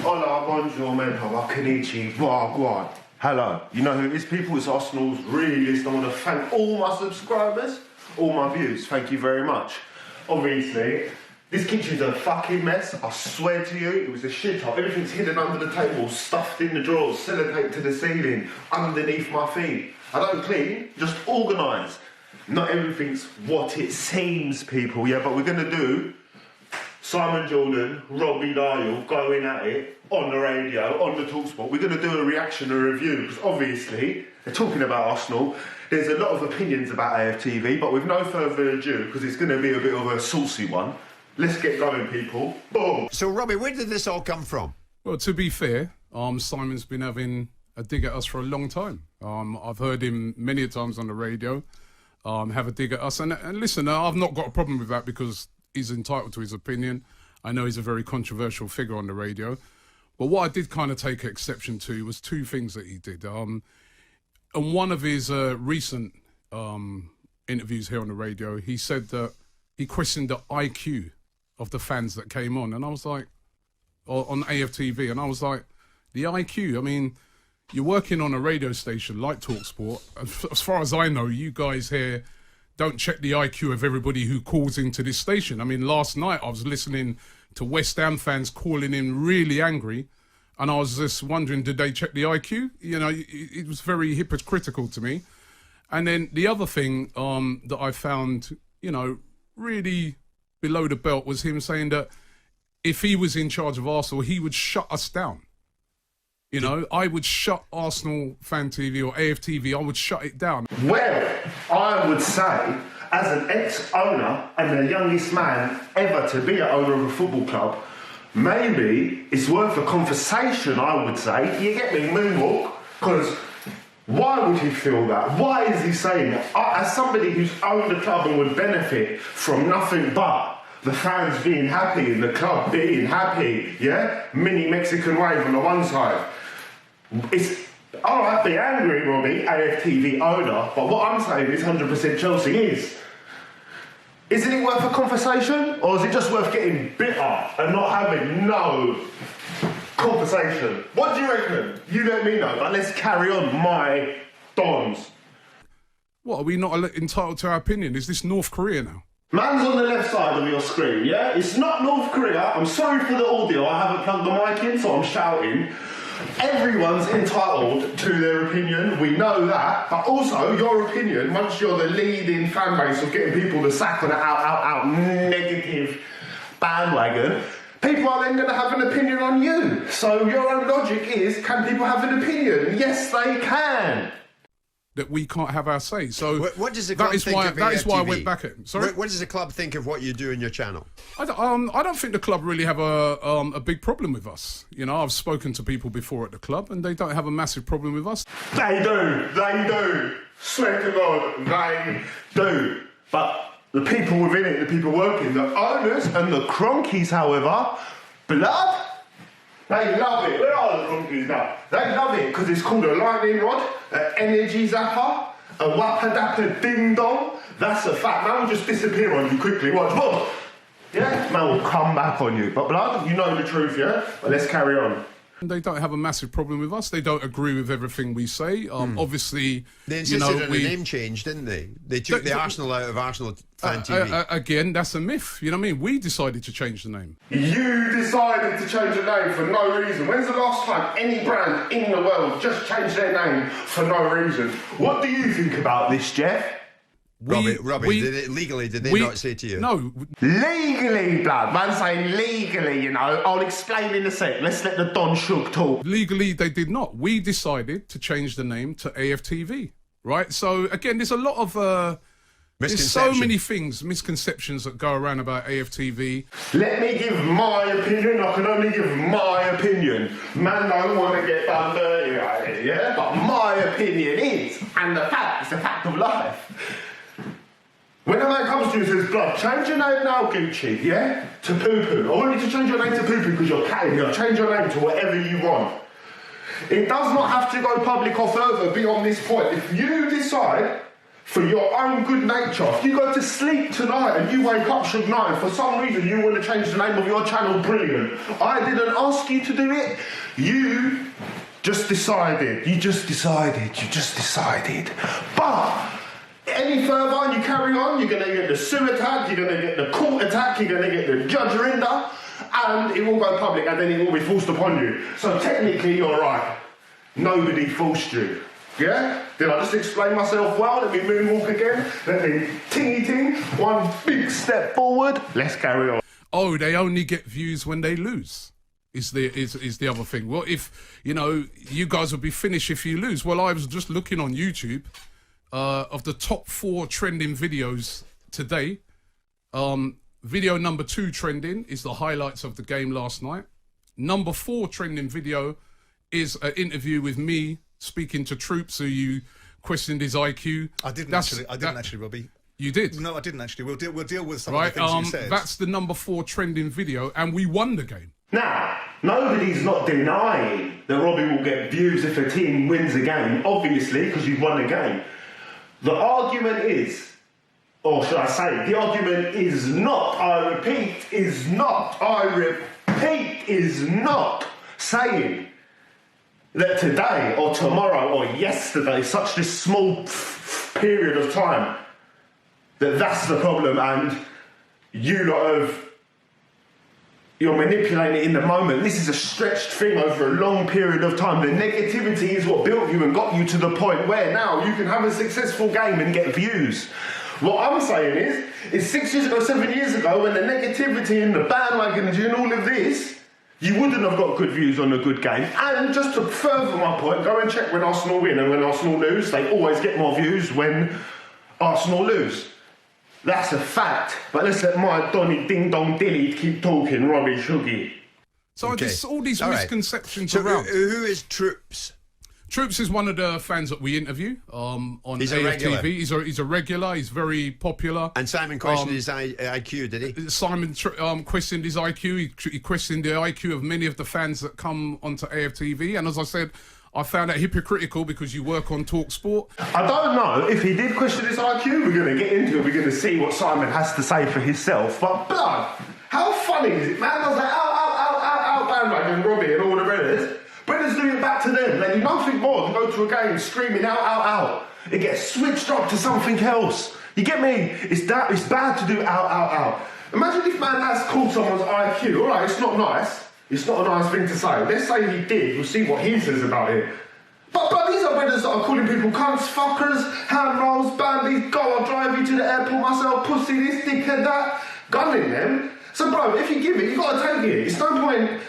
Hola, bonjour, merhaba, konnichiwa, wagwan. Hello. You know who it is, people? It's Arsenal's realist. I want to thank all my subscribers, all my views. Thank you very much. Obviously, this kitchen's a fucking mess. I swear to you, it was a shit hole. Everything's hidden under the table, stuffed in the drawers, sellotape to the ceiling, underneath my feet. I don't clean, just organise. Not everything's what it seems, people, yeah? But we're going to do Simon Jordan, Robbie, Lyle going at it on the radio, on the TalkSport. We're going to do a reaction, a review, because obviously they're talking about Arsenal. There's a lot of opinions about AFTV, but with no further ado, because it's going to be a bit of a saucy one, let's get going, people. Boom. So, Robbie, where did this all come from? Well, to be fair, Simon's been having a dig at us for a long time. I've heard him many times on the radio have a dig at us. And listen, I've not got a problem with that because he's entitled to his opinion. I know he's a very controversial figure on the radio. But what I did kind of take exception to was two things that he did. On one of his recent interviews here on the radio, he said that he questioned the IQ of the fans that came on. And I was like, on AFTV, and I was like, the IQ, I mean, you're working on a radio station like TalkSport. As far as I know, you guys here don't check the IQ of everybody who calls into this station. I mean, last night I was listening to West Ham fans calling in really angry, and I was just wondering, did they check the IQ? You know, it was very hypocritical to me. And then the other thing that I found, you know, really below the belt was him saying that if he was in charge of Arsenal, he would shut us down. You know, I would shut Arsenal Fan TV or AFTV, I would shut it down. Well, I would say, as an ex-owner and the youngest man ever to be an owner of a football club, maybe it's worth a conversation, I would say. You get me, Moonwalk? Because why would he feel that? Why is he saying that? As somebody who's owned a club and would benefit from nothing but the fans being happy and the club being happy, yeah? Mini Mexican wave on the one side. It's all right, be angry, Robbie, AFTV owner, but what I'm saying is 100% Chelsea is. Isn't it worth a conversation, or is it just worth getting bitter and not having no conversation? What do you reckon? You let me know, but let's carry on, my dons. What, are we not entitled to our opinion? Is this North Korea now? Man's on the left side of your screen, yeah? It's not North Korea. I'm sorry for the audio. I haven't plugged the mic in, so I'm shouting. Everyone's entitled to their opinion. We know that. But also, your opinion, once you're the leading fan base of getting people to sack on an out negative bandwagon, people are then going to have an opinion on you. So your own logic is, can people have an opinion? Yes, they can. That we can't have our say. So what does the club think of that is why I AFTV? went back at him. Sorry? What does the club think of what you do in your channel? I don't think the club really have a big problem with us. You know, I've spoken to people before at the club and they don't have a massive problem with us. They do. Swear to God, they do. But the people within it, the people working, the owners and the cronkies, however, blood, they love it. Where are the cronkies now? They love it because it's called a lightning rod, an energy zapper, a wappa dapper ding dong. That's a fact. Man will just disappear on you quickly. Watch, boom. Yeah, man will come back on you. But blood, you know the truth, yeah? But let's carry on. They don't have a massive problem with us. They don't agree with everything we say. Obviously, they insisted on a name change, didn't they? They took the Arsenal out of Arsenal Fan TV. Again, that's a myth. You know what I mean? We decided to change the name. You decided to change the name for no reason. When's the last time any brand in the world just changed their name for no reason? What do you think about this, Jeff? Robbie, did they not say to you? No. Legally, blood. Man saying legally, you know. I'll explain in a sec. Let's let the Don Shook talk. Legally, they did not. We decided to change the name to AFTV, right? So, again, there's a lot of... there's so many misconceptions that go around about AFTV. Let me give my opinion. I can only give my opinion. Man don't want to get done dirty right here, yeah? But my opinion is, and the fact, it's a fact of life. When a man comes to you and says, blood, change your name now, Gucci, yeah? To Poo-Poo. I want you to change your name to Poo-Poo because you're catting here. Change your name to whatever you want. It does not have to go public or further beyond this point. If you decide for your own good nature. If you go to sleep tonight and you wake up Suge Knight and for some reason you want to change the name of your channel, brilliant. I didn't ask you to do it. You just decided. You just decided. But any further and you carry on, you're going to get the Sue attack, you're going to get the court attack, you're going to get the judge render, and it will go public and then it will be forced upon you. So technically you're right. Nobody forced you. Yeah? Did I just explain myself well? Let me moonwalk again. Let me ting. One big step forward. Let's carry on. Oh, they only get views when they lose. Is the other thing. Well, if, you guys would be finished if you lose. Well, I was just looking on YouTube of the top 4 trending videos today. Video number 2 trending is the highlights of the game last night. Number 4 trending video is an interview with me speaking to Troops, who you questioned his IQ. I didn't actually, Robbie. You did? No, I didn't actually. We'll deal with some of the things you said. That's the number 4 trending video, and we won the game. Now, nobody's not denying that Robbie will get views if a team wins a game, obviously, because you've won the game. The argument is, or should I say, the argument is not, I repeat, is not saying that today or tomorrow or yesterday, such this small period of time, that's the problem and you're manipulating it in the moment. This is a stretched thing over a long period of time. The negativity is what built you and got you to the point where now you can have a successful game and get views. What I'm saying is 6 years ago, 7 years ago, when the negativity and the bandwagon and all of this, you wouldn't have got good views on a good game. And just to further my point, go and check when Arsenal win and when Arsenal lose. They always get more views when Arsenal lose. That's a fact. But let's let my Donny Ding Dong Dilly keep talking, Robbie Shuggy. So Okay. all these misconceptions So around. who is Troops? Troops is one of the fans that we interview on He's a regular. AFTV. He's a regular. He's very popular. And Simon questioned his IQ, did he? Simon questioned his IQ. He questioned the IQ of many of the fans that come onto AFTV. And as I said, I found that hypocritical because you work on Talk Sport. I don't know if he did question his IQ. We're going to get into it. We're going to see what Simon has to say for himself. But blood, how funny is it, man? I was like, ow, bandwagon, Robbie and all the brothers. Brothers do it back to them. They do nothing more than go to a game screaming out. It gets switched up to something else. You get me? It's bad to do out. Imagine if man has called someone's IQ. All right, it's not nice. It's not a nice thing to say. Let's say he did. We'll see what he says about it. But these are brothers that are calling people cunts, fuckers, hand rolls, bandies, go, I'll drive you to the airport myself, pussy, this, dickhead, that, gunning them. So, bro, if you give it, you got to take it. It's no point.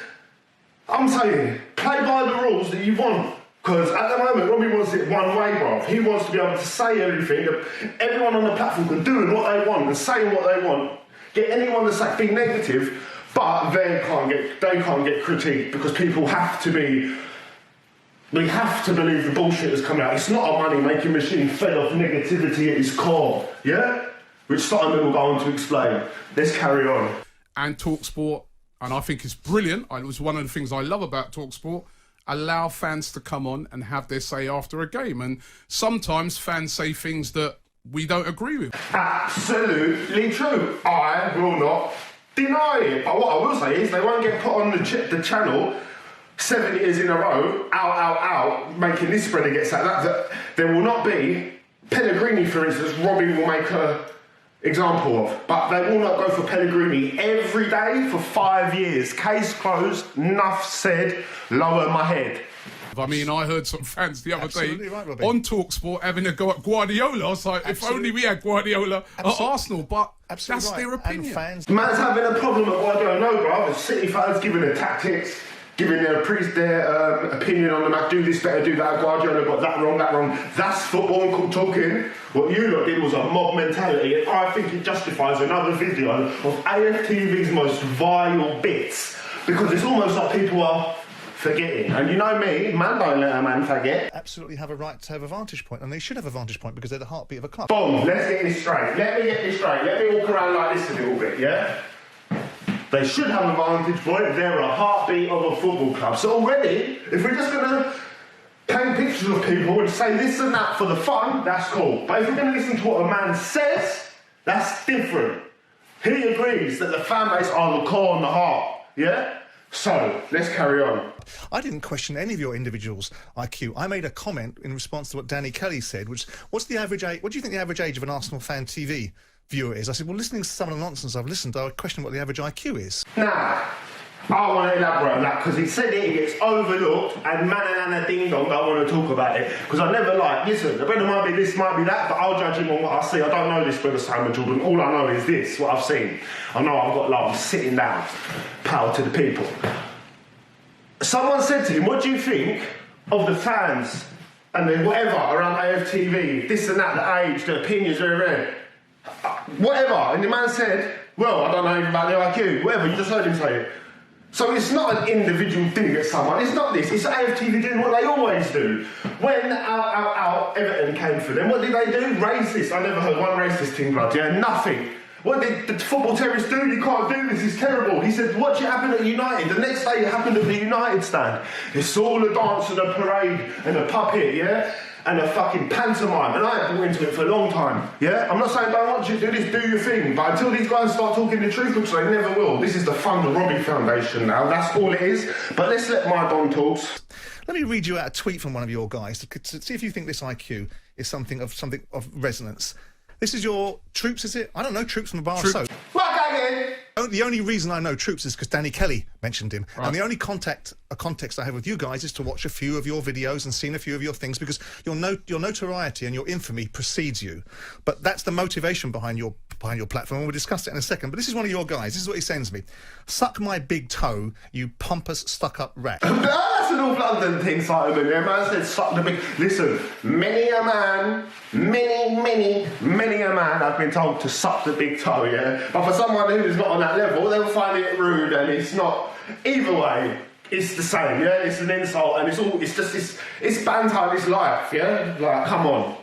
I'm saying, play by the rules that you want. Because at the moment, Robbie wants it one way, bro. He wants to be able to say everything. Everyone on the platform can do what they want and say what they want. Get anyone to say, be negative, but they can't get critiqued because people have to be. We have to believe the bullshit that's coming out. It's not a money-making machine fed off negativity at its core, yeah? Which Simon will go on to explain. Let's carry on. And TalkSport, and I think it's brilliant. It was one of the things I love about TalkSport. Allow fans to come on and have their say after a game. And sometimes fans say things that we don't agree with. Absolutely true. I will not deny it. But what I will say is they won't get put on the channel 7 years in a row, out, making this spreader get sacked. There will not be Pellegrini, for instance, Robbie will make an example of. But they will not go for Pellegrini every day for 5 years. Case closed, enough said, lower my head. I mean, I heard some fans the other day right, Robbie. on TalkSport having a go at Guardiola. I was like, if only we had Guardiola at Arsenal, but that's their opinion. And fans... Man's having a problem at Guardiola. No, bro. The City fans giving their tactics, giving their opinion on the match. Do this better, do that. Guardiola got that wrong. That's football and cool talking. What you lot did was a mob mentality, and I think it justifies another video of AFTV's most vile bits because it's almost like people are forgetting. And you know me, man don't let a man forget. absolutely have a right to have a vantage point, and they should have a vantage point because they're the heartbeat of a club. Boom, let's get this straight. Let me get this straight. Let me walk around like this a little bit, yeah? They should have a vantage point. They're a heartbeat of a football club. So already, if we're just going to paint pictures pictures of people and say this and that for the fun, that's cool. But if you're going to listen to what a man says, that's different. He agrees that the fan base are the core and the heart, yeah? So, let's carry on. I didn't question any of your individuals' IQ. I made a comment in response to what Danny Kelly said, which, what's the average age, what do you think the average age of an Arsenal fan TV viewer is? I said, well, listening to some of the nonsense I've listened to, I would question what the average IQ is. Nah, I want to elaborate on that because he said it gets overlooked and man and ding dong don't want to talk about it because I never like, listen, the brother might be this, might be that, but I'll judge him on what I see. I don't know this brother Simon Jordan. All I know is this, what I've seen. I know I've got love, I'm sitting down, power to the people. Someone said to him, what do you think of the fans and the whatever around AFTV, this and that, the age, the opinions, whatever. And the man said, well, I don't know anything about the IQ, whatever, you just heard him say it. So it's not an individual thing at someone, it's not this, it's AFTV doing what they always do. When Everton came for them, what did they do? Racist, I never heard one racist thing, blood, yeah, nothing. What did the football terrorists do? You can't do this, it's terrible. He said, watch it happen at United. The next day it happened at the United stand. It's all a dance and a parade and a puppet, yeah? And a fucking pantomime. And I have been into it for a long time, yeah? I'm not saying don't watch it, do this, do your thing. But until these guys start talking the truth, which they never will, this is the Jordan Robbie Foundation now, that's all it is. But let's let my Don talk. Let me read you out a tweet from one of your guys to see if you think this IQ is something of resonance. This is your Troops, is it? I don't know Troops from the bar of soap. The only reason I know Troops is because Danny Kelly mentioned him. Right. And the only context I have with you guys is to watch a few of your videos and seen a few of your things because your notoriety and your infamy precedes you. But that's the motivation behind your platform, and we'll discuss it in a second. But this is one of your guys. This is what he sends me. Suck my big toe, you pompous, stuck-up rat. That's an North London thing, Simon. Yeah, man said suck the big... Listen, many a man I've been told to suck the big toe, yeah? But for someone who's not on that level, they'll find it rude and it's not... Either way, it's the same, yeah? It's an insult and it's banter, it's life, yeah? Like, come on.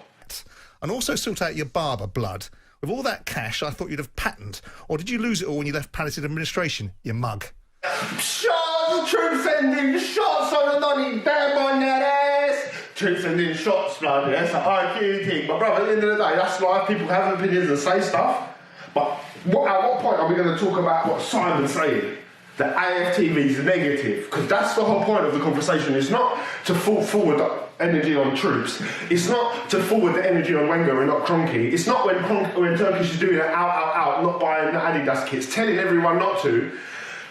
And also sort out your barber blood. With all that cash, I thought you'd have patterned. Or did you lose it all when you left palliative administration, you mug? Shots! Troops sending shots on the nonny, damn on that ass! Troops sending shots, blood, yeah? It's an IQ thing. But brother, at the end of the day, that's life. People have opinions and say stuff. But at what point are we going to talk about what Simon's saying? That AFTV is negative, because that's the whole point of the conversation. It's not to forward energy on Troops. It's not to forward the energy on Wenger and not Kroenke. It's not when Turkish is doing it out, not buying the Adidas kits, telling everyone not to.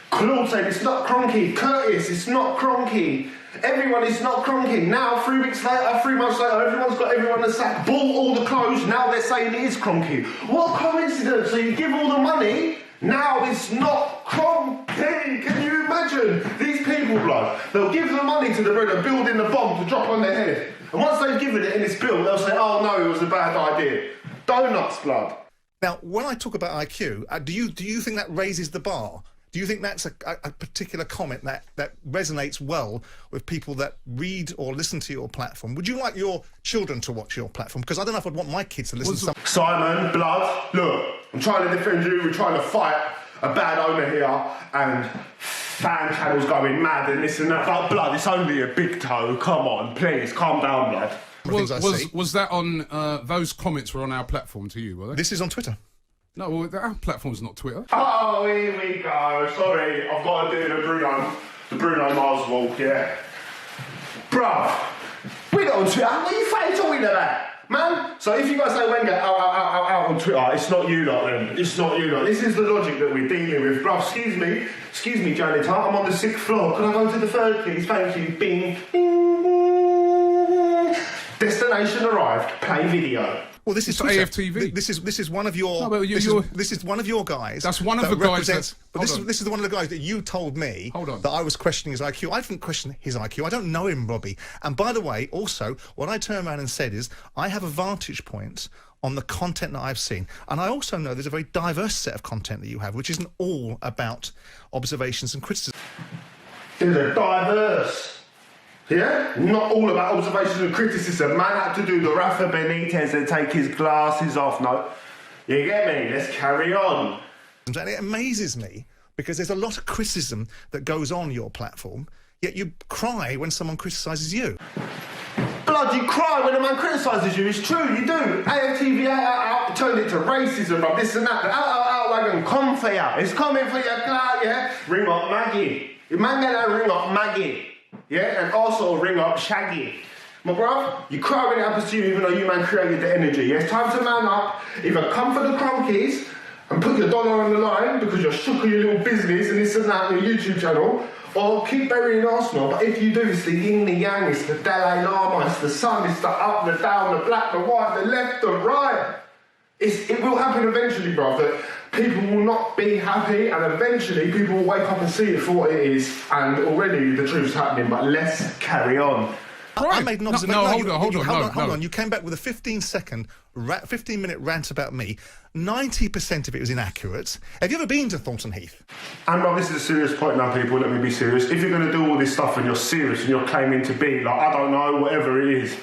Claude said it's not Kroenke. Curtis, it's not Kroenke. Everyone is not Kroenke. Now, 3 weeks later, 3 months later, everyone's got everyone to sack. Bought all the clothes, now they're saying it is Kroenke. What coincidence? So you give all the money, now it's not Kroenke. Can you imagine? These people, blood, they'll give the money to the brother building the bomb to drop on their head. And once they've given it in this bill, they'll say, oh no, it was a bad idea. Donuts, blood. Now, when I talk about IQ, do you think that raises the bar? Do you think that's a particular comment that resonates well with people that read or listen to your platform? Would you like your children to watch your platform? Because I don't know if I'd want my kids to listen to something. Simon, blood, look, I'm trying to defend you, we're trying to fight a bad owner here, and fan channels going mad and this and that. But blood, it's only a big toe, come on, please, calm down, blood. Was that on, those comments were on our platform to you, were they? This is on Twitter. No, well, our platform's not Twitter. Oh, here we go. Sorry, I've got to do the Bruno Mars walk, yeah. Bruv, we don't on Twitter. What are you fucking talking about, man? So if you guys say Wenger out on Twitter, it's not you lot then. It's not you lot. This is the logic that we're dealing with. Bruv, excuse me, janitor, I'm on the 6th floor. Can I go to the 3rd, please? Thank you. Bing. Destination arrived. Play video. Well, this is AFTV. This is one of your. No, this is one of your guys. That's one of the guys. But this is one of the guys that you told me that I was questioning his IQ. I didn't question his IQ. I don't know him, Robbie. And by the way, also, what I turned around and said is I have a vantage point on the content that I've seen. And I also know there's a very diverse set of content that you have, which isn't all about observations and criticism. There's a diverse. Yeah? Not all about observation and criticism. Man had to do the Rafa Benitez and take his glasses off. No. You get me? Let's carry on. And it amazes me because there's a lot of criticism that goes on your platform, yet you cry when someone criticises you. Blood, blood, you cry when a man criticises you. It's true, you do. AFTV out, turned it to racism, bruv, this and that. Out, wagon, come for ya. It's coming for your clout, yeah? Ring up Maggie. Your man gonna ring up Maggie, yeah? And also ring up Shaggy. My bruv, you cry when it happens to you even though you man created the energy. Yeah, it's time to man up. Either come for the cronkies and put your dollar on the line because you're shook of your little business and this and that on your YouTube channel, or keep burying Arsenal. But if you do, it's the yin, the yang, it's the Dalai Lama, it's the sun, it's the up, the down, the black, the white, the left, the right. It will happen eventually, bruv, that people will not be happy and eventually people will wake up and see it for what it is, and already the truth's happening, but let's carry on. Right. I made an observation. Hold on. You came back with a 15-minute rant about me. 90% of it was inaccurate. Have you ever been to Thornton Heath? And well, this is a serious point now, people. Let me be serious. If you're going to do all this stuff and you're serious and you're claiming to be, like, I don't know, whatever it is,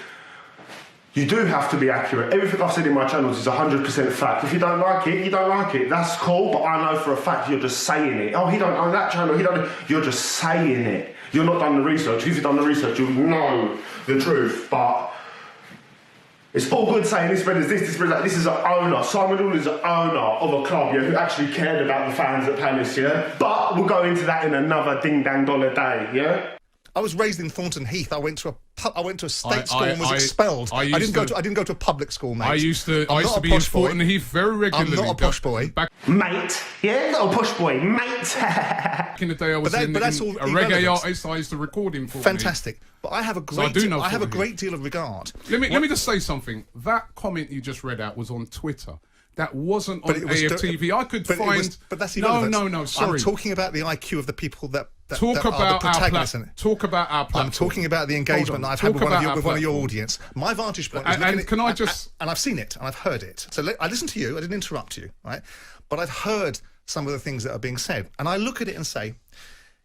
you do have to be accurate. Everything I've said in my channels is 100% fact. If you don't like it, you don't like it. That's cool, but I know for a fact you're just saying it. Oh, he don't own that channel, he don't. You're just saying it. You're not done the research. If you've done the research, you'll know the truth. But it's all good saying this spread is this spread is that. This is an owner. Simon Hall is an owner of a club, yeah, who actually cared about the fans at Palace, yeah. But we'll go into that in another ding dang dollar day, yeah. I was raised in Thornton Heath. I went to a state school and was expelled. I didn't go to a public school, mate. I used to be in Thornton Heath very regularly. I'm not a posh boy. Mate. Yeah, not a posh boy, mate. Back in the day, I was a reggae artist. I used to record in Thornton Fantastic. Heath. But I have a great deal of regard. Let me just say something. That comment you just read out was on Twitter. That wasn't on AFTV. I could find... But that's irrelevant. No, sorry. I'm talking about the IQ of the people that talk are the protagonists in it. Talk about our platform. I'm talking about the engagement that I've had with one of your audience. My vantage point is and I've seen it and I've heard it. So I listened to you. I didn't interrupt you, right? But I've heard some of the things that are being said. And I look at it and say,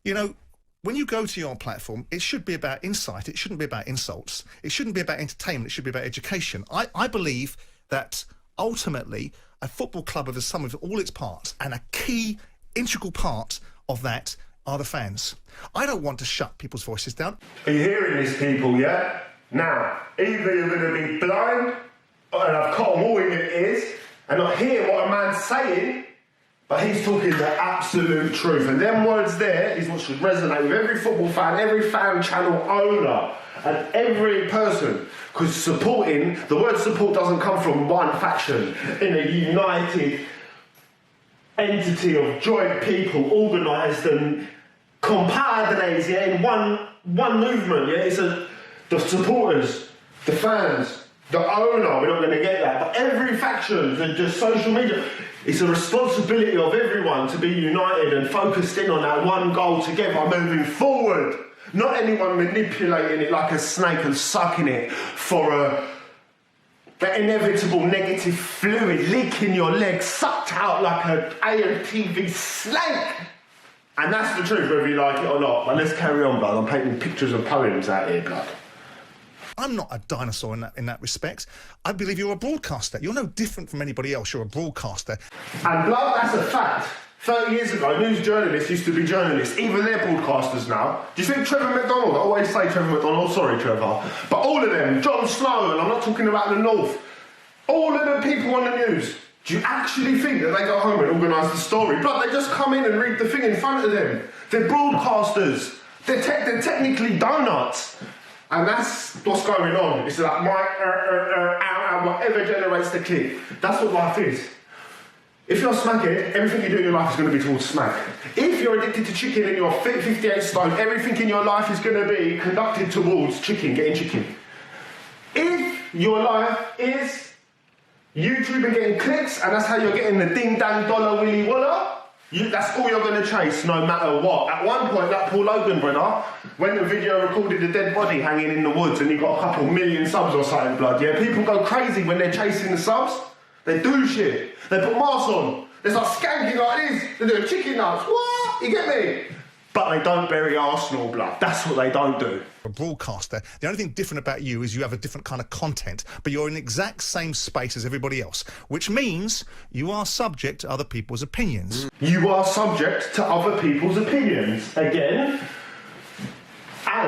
you know, when you go to your platform, it should be about insight. It shouldn't be about insults. It shouldn't be about entertainment. It should be about education. I believe that ultimately a football club is the sum of all its parts, and a key, integral part of that are the fans. I don't want to shut people's voices down. Are you hearing this, people, yeah? Now, either you're going to be blind and have cotton wool in your ears and not hear what a man's saying, but he's talking the absolute truth. And them words there is what should resonate with every football fan, every fan channel owner, and every person. Because the word support doesn't come from one faction in a united entity of joint people, organised and compadres, yeah, in one movement, yeah. It's the supporters, the fans, the owner. We're not going to get that, but every faction, the social media. It's a responsibility of everyone to be united and focused in on that one goal together, moving forward. Not anyone manipulating it like a snake and sucking it for that inevitable negative fluid leaking your legs, sucked out like an AMTV snake. And that's the truth, whether you like it or not. But let's carry on, blood. I'm painting pictures and poems out here, blood. I'm not a dinosaur in that respect. I believe you're a broadcaster. You're no different from anybody else. You're a broadcaster. And blood, that's a fact. 30 years ago, news journalists used to be journalists. Even they're broadcasters now. Do you think Trevor McDonald, I always say Trevor McDonald, sorry Trevor, but all of them, Jon Snow, and I'm not talking about the North, all of the people on the news, do you actually think that they go home and organise the story? Blood, they just come in and read the thing in front of them. They're broadcasters. They're technically donuts. And that's what's going on. It's like whatever generates the click. That's what life is. If you're smackhead, everything you do in your life is going to be towards smack. If you're addicted to chicken and you're 58 stone, everything in your life is going to be conducted towards chicken, getting chicken. If your life is YouTube and getting clicks, and that's how you're getting the ding-dang dollar willy walla, that's all you're going to chase, no matter what. At one point, that Paul Logan brother, when the video recorded a dead body hanging in the woods and he got a couple million subs or something, blood, yeah? People go crazy when they're chasing the subs. They do shit. They put masks on. They start skanking like this. They're doing chicken nuts. What? You get me? But they don't bury Arsenal, blood. That's what they don't do. A broadcaster, the only thing different about you is you have a different kind of content, but you're in the exact same space as everybody else, which means you are subject to other people's opinions. You are subject to other people's opinions. Again,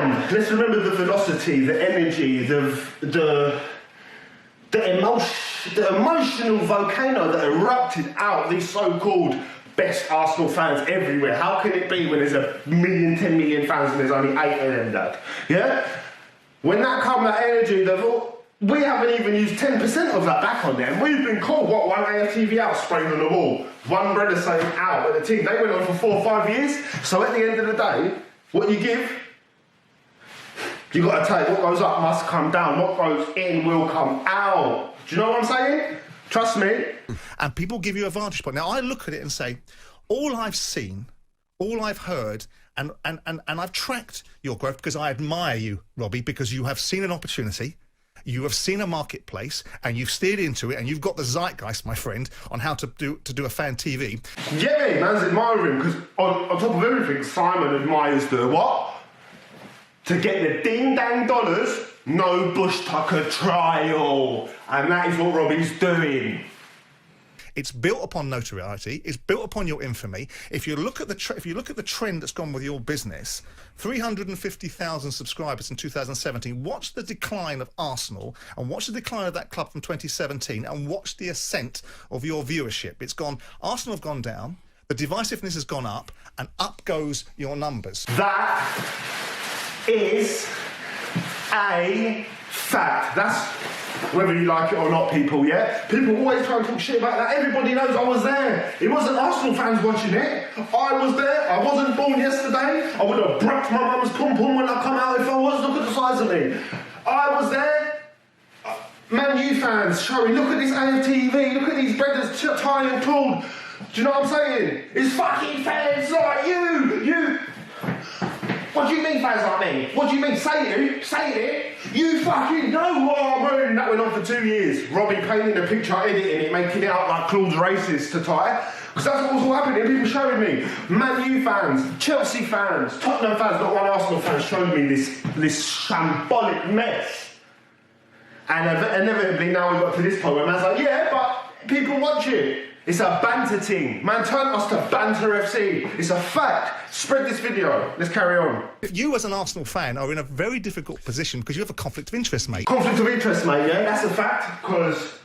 And let's remember the velocity, the energy, the emotional volcano that erupted out these so-called best Arsenal fans everywhere. How can it be when there's 10 million fans and there's only 8 of them, Dad? Yeah? When that come, that energy level, we haven't even used 10% of that back on them. We've been called, what, one AFTV out sprayed on the wall, one brother saying out at the team. They went on for 4 or 5 years. So at the end of the day, what you give, you got to take what goes up must come down. What goes in will come out. Do you know what I'm saying? Trust me. And people give you a vantage point. Now, I look at it and say, all I've seen, all I've heard, and I've tracked your growth because I admire you, Robbie, because you have seen an opportunity, you have seen a marketplace, and you've steered into it, and you've got the zeitgeist, my friend, on how to do a fan TV. Yeah, man's admiring, because on top of everything, Simon admires the what? To get the ding-dang dollars, no Bush Tucker trial. And that is what Robbie's doing. It's built upon notoriety. It's built upon your infamy. If you look at the trend that's gone with your business, 350,000 subscribers in 2017. Watch the decline of Arsenal and watch the decline of that club from 2017 and watch the ascent of your viewership. It's gone. Arsenal have gone down. The divisiveness has gone up, and up goes your numbers. That is a fact. That's whether you like it or not, people, yeah? People always try and talk shit about that. Everybody knows I was there. It wasn't Arsenal fans watching it. I was there. I wasn't born yesterday. I would have broke my mum's pom-pom when I come out if I was. Look at the size of me. I was there. Man U fans showing, look at this AFTV, look at these brothers, Ty and Claude. Do you know what I'm saying? It's fucking fans like you. What do you mean fans like me? What do you mean? Say it. You fucking know what I mean. That went on for 2 years. Robbie painting the picture, editing it, making it out like Claude's racist to Ty. Because that's what was all happening. People showing me. Man U fans, Chelsea fans, Tottenham fans, not one Arsenal fan showed me this shambolic mess. And inevitably now we've got to this point where man's like, yeah, but people watch it. It's a banter team. Man, turn us to Banter FC. It's a fact. Spread this video. Let's carry on. You as an Arsenal fan are in a very difficult position because you have a conflict of interest, mate. Conflict of interest, mate, yeah? That's a fact, because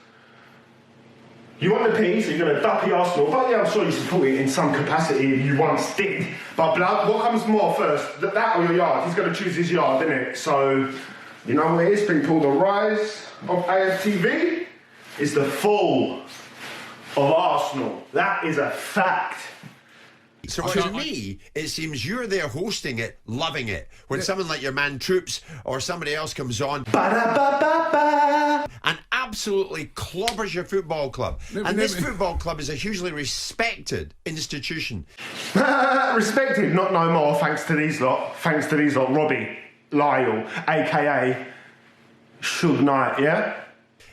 you want the P, so you're going to duppy Arsenal. But yeah, I'm sure you support it in some capacity you once did. But blood, what comes more first? That or your yard? He's going to choose his yard, isn't it? So, you know what it is, people? The rise of AFTV is the fall of Arsenal. That is a fact. So to me, it seems you're there hosting it, loving it. When someone like your man Troops or somebody else comes on and absolutely clobbers your football club. And this football club is a hugely respected institution. Respected, not no more, thanks to these lot. Robbie, Lyle, a.k.a. Suge Knight, yeah?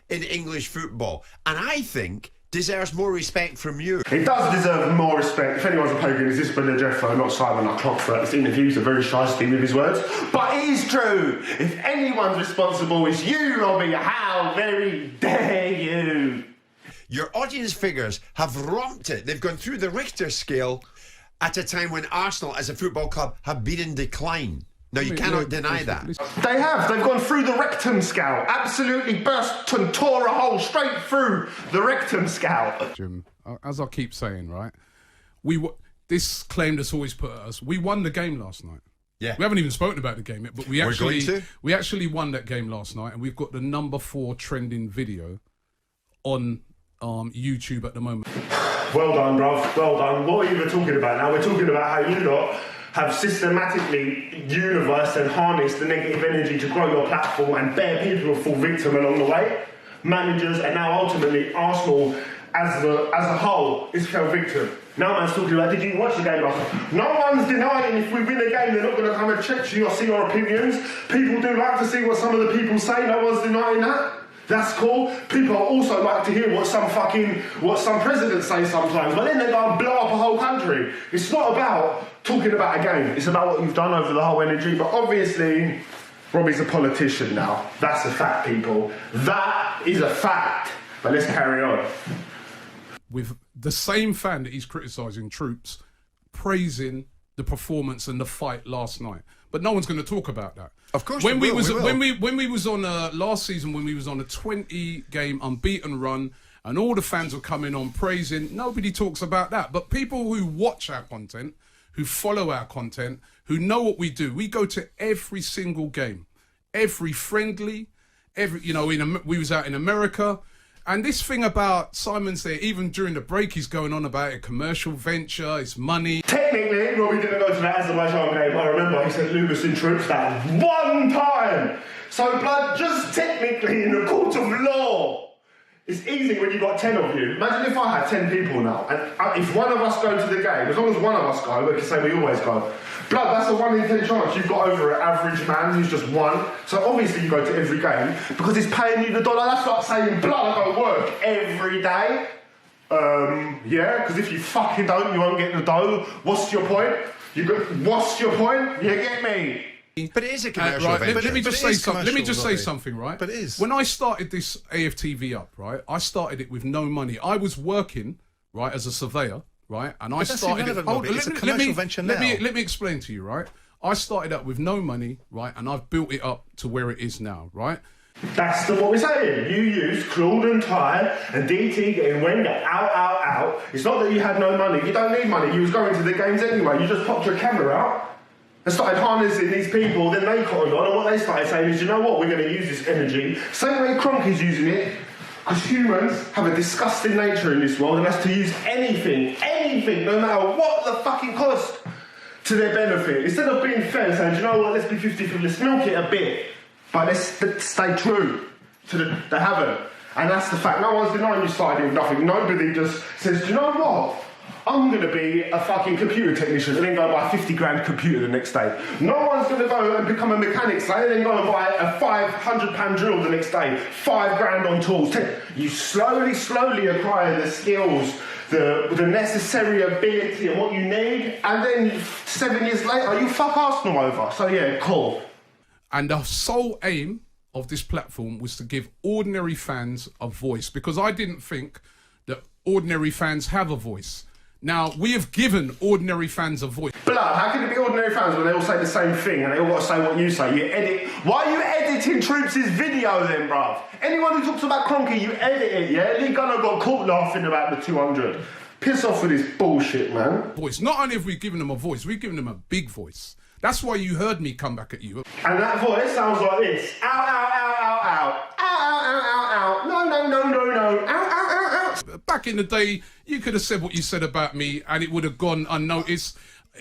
In English football. And I think deserves more respect from you. It does deserve more respect. If anyone's a pagan, is this Brother Jeffo, not Simon. I clocked that. This interview's a very shysty with his words. But it is true. If anyone's responsible, it's you, Robbie. How very dare you? Your audience figures have romped it. They've gone through the Richter scale at a time when Arsenal as a football club have been in decline. Now, you cannot deny that. They have. They've gone through the rectum scale. Absolutely burst and tore a hole straight through the rectum scale. Jim, as I keep saying, right, this claim that's always put at us, we won the game last night. Yeah. We haven't even spoken about the game yet, but we actually won that game last night, and we've got the #4 trending video on YouTube at the moment. Well done, bruv. Well done. What are you even talking about now? We're talking about how you lot have systematically universed and harnessed the negative energy to grow your platform and bear people fall victim along the way. Managers and now ultimately Arsenal as a whole is fell victim. Now man's talking about, did you watch the game last night? No one's denying if we win the game they're not going to come and check you or see your opinions. People do like to see what some of the people say. No one's denying that. That's cool. People also like to hear what some presidents say sometimes, but then they go and blow up a whole country. It's not about talking about a game. It's about what you've done over the whole energy. But obviously, Robbie's a politician now. That's a fact, people. That is a fact. But let's carry on. With the same fan that he's criticising Troops, praising the performance and the fight last night. but no one's going to talk about that. Of course, when we will. when we was on last season, when we was on a 20-game unbeaten run, and all the fans were coming on praising, nobody talks about that. But people who watch our content, who follow our content, who know what we do, we go to every single game, every friendly, every we was out in America. And this thing about Simon's there, even during the break, he's going on about a commercial venture, it's money. Technically, Robbie didn't go to that Azerbaijan game. I remember he sent Lubis in troops that one time. So, blood, just technically in the court of law, it's easy when you've got 10 of you. Imagine if I had 10 people now, and if one of us go to the game, as long as one of us go, we can say we always go. Blood, that's a 1 in 10 chance you've got over an average man who's just one. So obviously you go to every game because it's paying you the dollar. That's like saying, blood, I go work every day. Yeah, because if you fucking don't, you won't get the dough. What's your point? What's your point? You get me? But it is a commercial right, venture. let me just say something, right? But it is. When I started this AFTV up, right, I started it with no money. I was working, right, as a surveyor, right, and I started it. It's a commercial venture now. Let me explain to you, right? I started up with no money, right, and I've built it up to where it is now, right? That's what we're saying. You used Claude and Ty and DT getting Wenger out. It's not that you had no money. You don't need money. You was going to the games anyway. You just popped your camera out and started harnessing these people. Then they cottoned on, and what they started saying is, you know what? We're going to use this energy. Same way Kroenke's using it. Because humans have a disgusting nature in this world, and that's to use anything, no matter what the fucking cost, to their benefit. Instead of being fair and saying, do you know what? Let's be 50-50. Let's milk it a bit. But let's stay true to the haven't. And that's the fact. No one's denying you started with nothing. Nobody just says, do you know what? I'm going to be a fucking computer technician and then go and buy a 50 grand computer the next day. No one's going to go and become a mechanic and then go and buy a £500 drill the next day. 5 grand on tools. You slowly acquire the skills, the necessary ability and what you need. And then 7 years later, you fuck Arsenal over. So yeah, cool. And the sole aim of this platform was to give ordinary fans a voice, because I didn't think that ordinary fans have a voice. Now, we have given ordinary fans a voice. Blood, how can it be ordinary fans when they all say the same thing and they all got to say what you say? You edit. Why are you editing Troops' video then, bruv? Anyone who talks about Kroenke, you edit it, yeah? Lee Gunner got caught laughing about the 200. Piss off with this bullshit, man. Voice. Not only have we given them a voice, we've given them a big voice. That's why you heard me come back at you. And that voice sounds like this. Ow, ow, ow, ow, ow. Ow, ow, ow, ow, ow. No. Ow, ow, ow, ow. Back in the day, you could have said what you said about me and it would have gone unnoticed.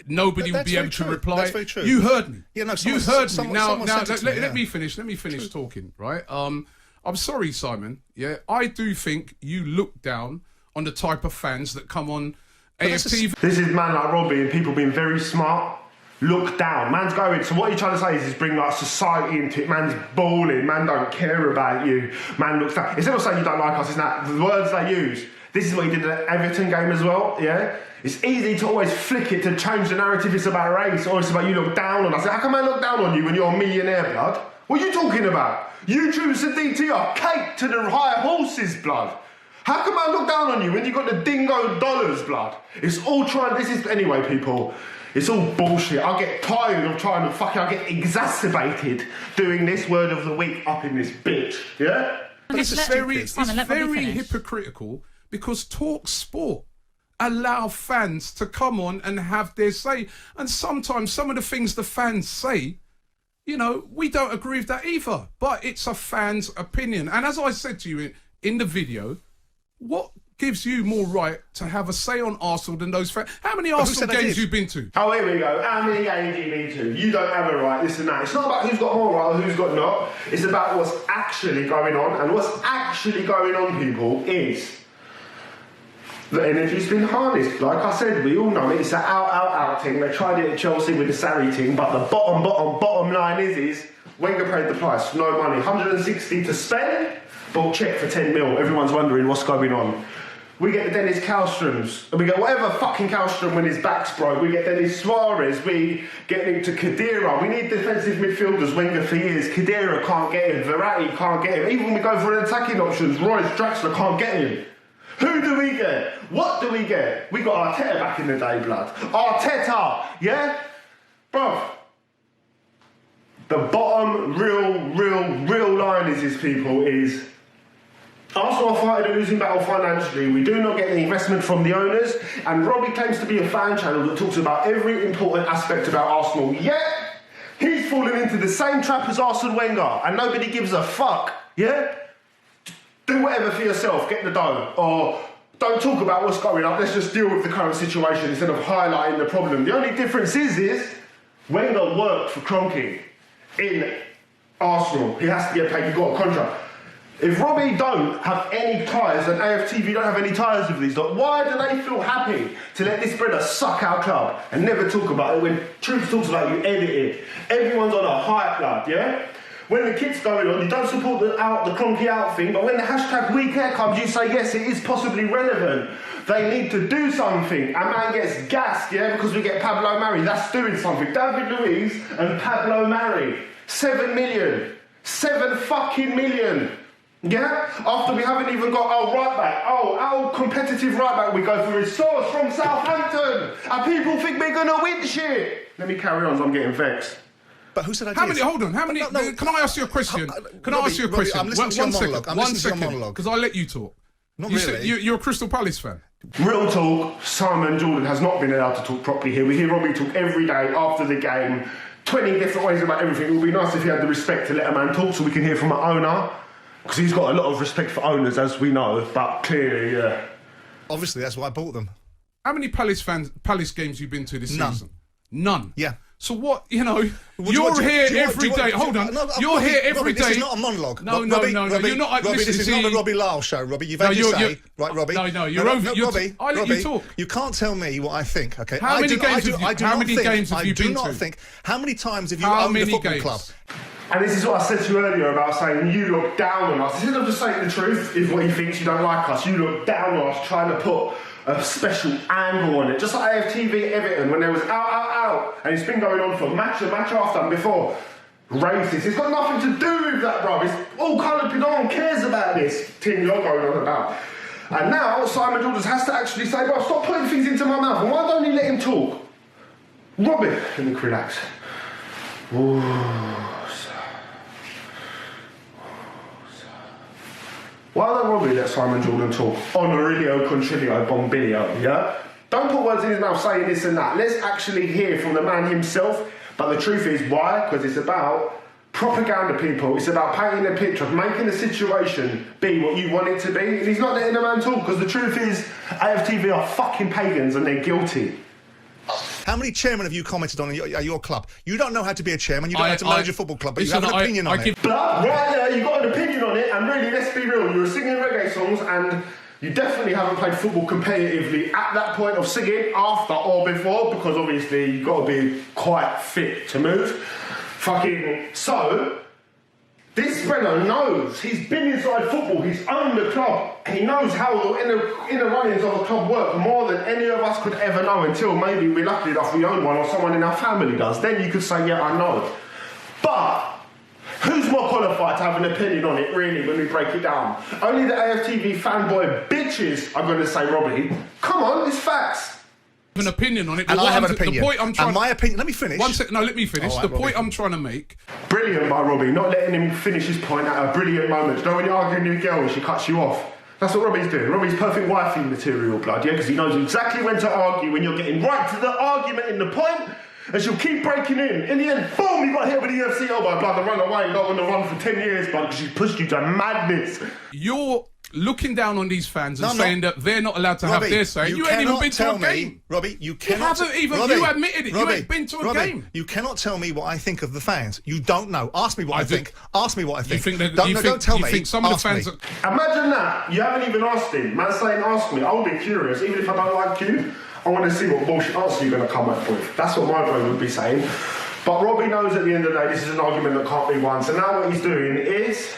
Nobody would be able to reply. That's very true. You heard me. Yeah, no, you heard me. Now, let me finish. Let me finish talking, right? I'm sorry, Simon. Yeah, I do think you look down on the type of fans that come on AFTV. This is man like Robbie and people being very smart. Look down. Man's going. So what you're trying to say is bring like society into it. Man's balling. Man don't care about you. Man looks down. Instead of saying you don't like us, it's not the words they use. This is what he did at the Everton game as well. Yeah. It's easy to always flick it to change the narrative. It's about race or it's about you look down on us. How can man look down on you when you're a millionaire, blood? What are you talking about? You Troops and DT are cake to the high horses, blood. How can man look down on you when you got the dingo dollars, blood? It's all trying. This is anyway, people. It's all bullshit. I get tired of trying to I get exacerbated doing this word of the week up in this bitch. Yeah? It's very hypocritical because Talk Sport allow fans to come on and have their say. And sometimes some of the things the fans say, you know, we don't agree with that either. But it's a fan's opinion. And as I said to you in the video, what gives you more right to have a say on Arsenal than those fans? How many Arsenal games you've been to? Oh, here we go. How many games you been to? You don't have a right, this and that. It's not about who's got more right or who's got not. It's about what's actually going on. And what's actually going on, people, is the energy's been harnessed. Like I said, we all know it. It's an out thing. They tried it at Chelsea with the Sarri thing. But the bottom line is Wenger paid the price. No money. 160 to spend. Bought check for 10 mil. Everyone's wondering what's going on. We get the Dennis Kallströms, and we get whatever fucking Kallström when his back's broke. We get Dennis Suarez, we get him to Khedira. We need defensive midfielders, Wenger for years. Khedira can't get him, Verratti can't get him. Even when we go for an attacking options, Royce Draxler can't get him. Who do we get? What do we get? We got Arteta back in the day, blood. Arteta, yeah? Bruv, the bottom real line is people is Arsenal are fighting a losing battle financially. We do not get the investment from the owners, and Robbie claims to be a fan channel that talks about every important aspect about Arsenal. Yet he's fallen into the same trap as Arsene Wenger, and nobody gives a fuck. Yeah, do whatever for yourself, get the dough, or don't talk about what's going on. Let's just deal with the current situation instead of highlighting the problem. The only difference is Wenger worked for Kroenke in Arsenal. He has to get paid. You've got a contract. If Robbie don't have any ties and AFTV don't have any ties with these lot, why do they feel happy to let this brother suck our club and never talk about it? When Truth talks about it, you edit it. Everyone's on a hype blood, yeah? When the kit's going on, you don't support the Kroenke out thing, but when the hashtag weak hair comes, you say, yes, it is possibly relevant. They need to do something. A man gets gassed, yeah, because we get Pablo Mari. That's doing something. David Luiz and Pablo Mari. 7 million. 7 fucking million. Yeah? After we haven't even got our right back. Oh, our competitive right back we go for his source from Southampton. And people think we're going to win shit. Let me carry on, so I'm getting vexed. But who said I did? How many? Hold on. How many? No, can I ask you a question? Can I ask you a Robbie, question? I'm listening to your monologue. I'm listening to your monologue. Because I let you talk. Not You really. said you're a Crystal Palace fan. Real talk, Simon Jordan has not been allowed to talk properly here. We hear Robbie talk every day after the game, 20 different ways about everything. It would be nice if he had the respect to let a man talk so we can hear from an owner. Because he's got a lot of respect for owners, as we know, but clearly, yeah. Obviously, that's why I bought them. How many Palace games you been to this None. season? None. Yeah. So what? You're Do you want- here do you want- every do you want- day. do you Hold on. want- no, You're Robbie, here every Robbie, day. This is not a monologue. No, Robbie, no. Robbie, You're not. Robbie, Listen, this is see, not the Robbie Lyle show, Robbie. You've had your say, right, Robbie? No, you're over. Robbie, I let Robbie, you talk. you can't tell me what I think, okay? How many games have you been to? I do not think. How many times have you How owned a many football games? club? And this is what I said to you earlier about saying you look down on us. Instead of just saying the truth, is what he thinks you don't like us. You look down on us, trying to put a special angle on it. Just like AFTV Everton, when there was out, and it's been going on for match after and before. Racist. It's got nothing to do with that, bruv. It's all coloured. No one cares about this thing you're going on about. And now Simon Jordan has to actually say, bruv, stop putting things into my mouth. And why don't you let him talk? Robbie, let me relax. Ooh. Why don't Robbie let Simon Jordan talk? Honorilio, Concilio, Bombilio, yeah? Don't put words in his mouth saying this and that. Let's actually hear from the man himself. But the truth is, why? Because it's about propaganda, people. It's about painting a picture, making the situation be what you want it to be. And he's not letting the man talk, because the truth is, AFTV are fucking pagans and they're guilty. How many chairmen have you commented on at your club? You don't know how to be a chairman, you don't know how to manage a football club, but you have an opinion on it. But right there, you've got an opinion on it, and really, let's be real, you were singing reggae songs, and you definitely haven't played football competitively at that point of singing, after or before, because obviously you've got to be quite fit to move. Fucking, so, this Brenner knows, he's been inside football, he's owned the club, he knows how the inner runnings of a club work more than any of us could ever know, until maybe we're lucky enough we own one or someone in our family does. Then you could say, yeah, I know. But who's more qualified to have an opinion on it, really, when we break it down? Only the AFTV fanboy bitches are going to say, Robbie, come on, it's facts. An opinion on it, And I have an The opinion. point I'm trying. And my opinion. Let me finish. One second. No, let me finish. All right, The Robbie. point I'm trying to make. Brilliant by Robbie, not letting him finish his point at a brilliant moment. You know when you're arguing with a girl and she cuts you off? That's what Robbie's doing. Robbie's perfect wifey material, blood, yeah? Because he knows exactly when to argue, when you're getting right to the argument in the point, and she'll keep breaking in. In the end, boom, you got hit with a UFC elbow, blood, and run away. You don't want to run for 10 years, blood, because she pushed you to madness. You're looking down on these fans and No, I'm saying that they're not allowed to have Robbie, their say. You ain't even cannot been to tell a me, game. Robbie, you cannot. haven't even- Robbie, you admitted it. You Robbie, ain't been to a Robbie, game. You cannot tell me what I think of the fans. You don't know. Ask me what I do. think. Ask me what I think. think that- don't, you no, think- don't tell you me. think some of the Ask me. fans are- Imagine that. You haven't even asked him. Man saying, ask me. I'll be curious. Even if I don't like you, I want to see what bullshit answer you're going to come up with. That's what my bro would be saying. But Robbie knows at the end of the day this is an argument that can't be won. So now what he's doing is,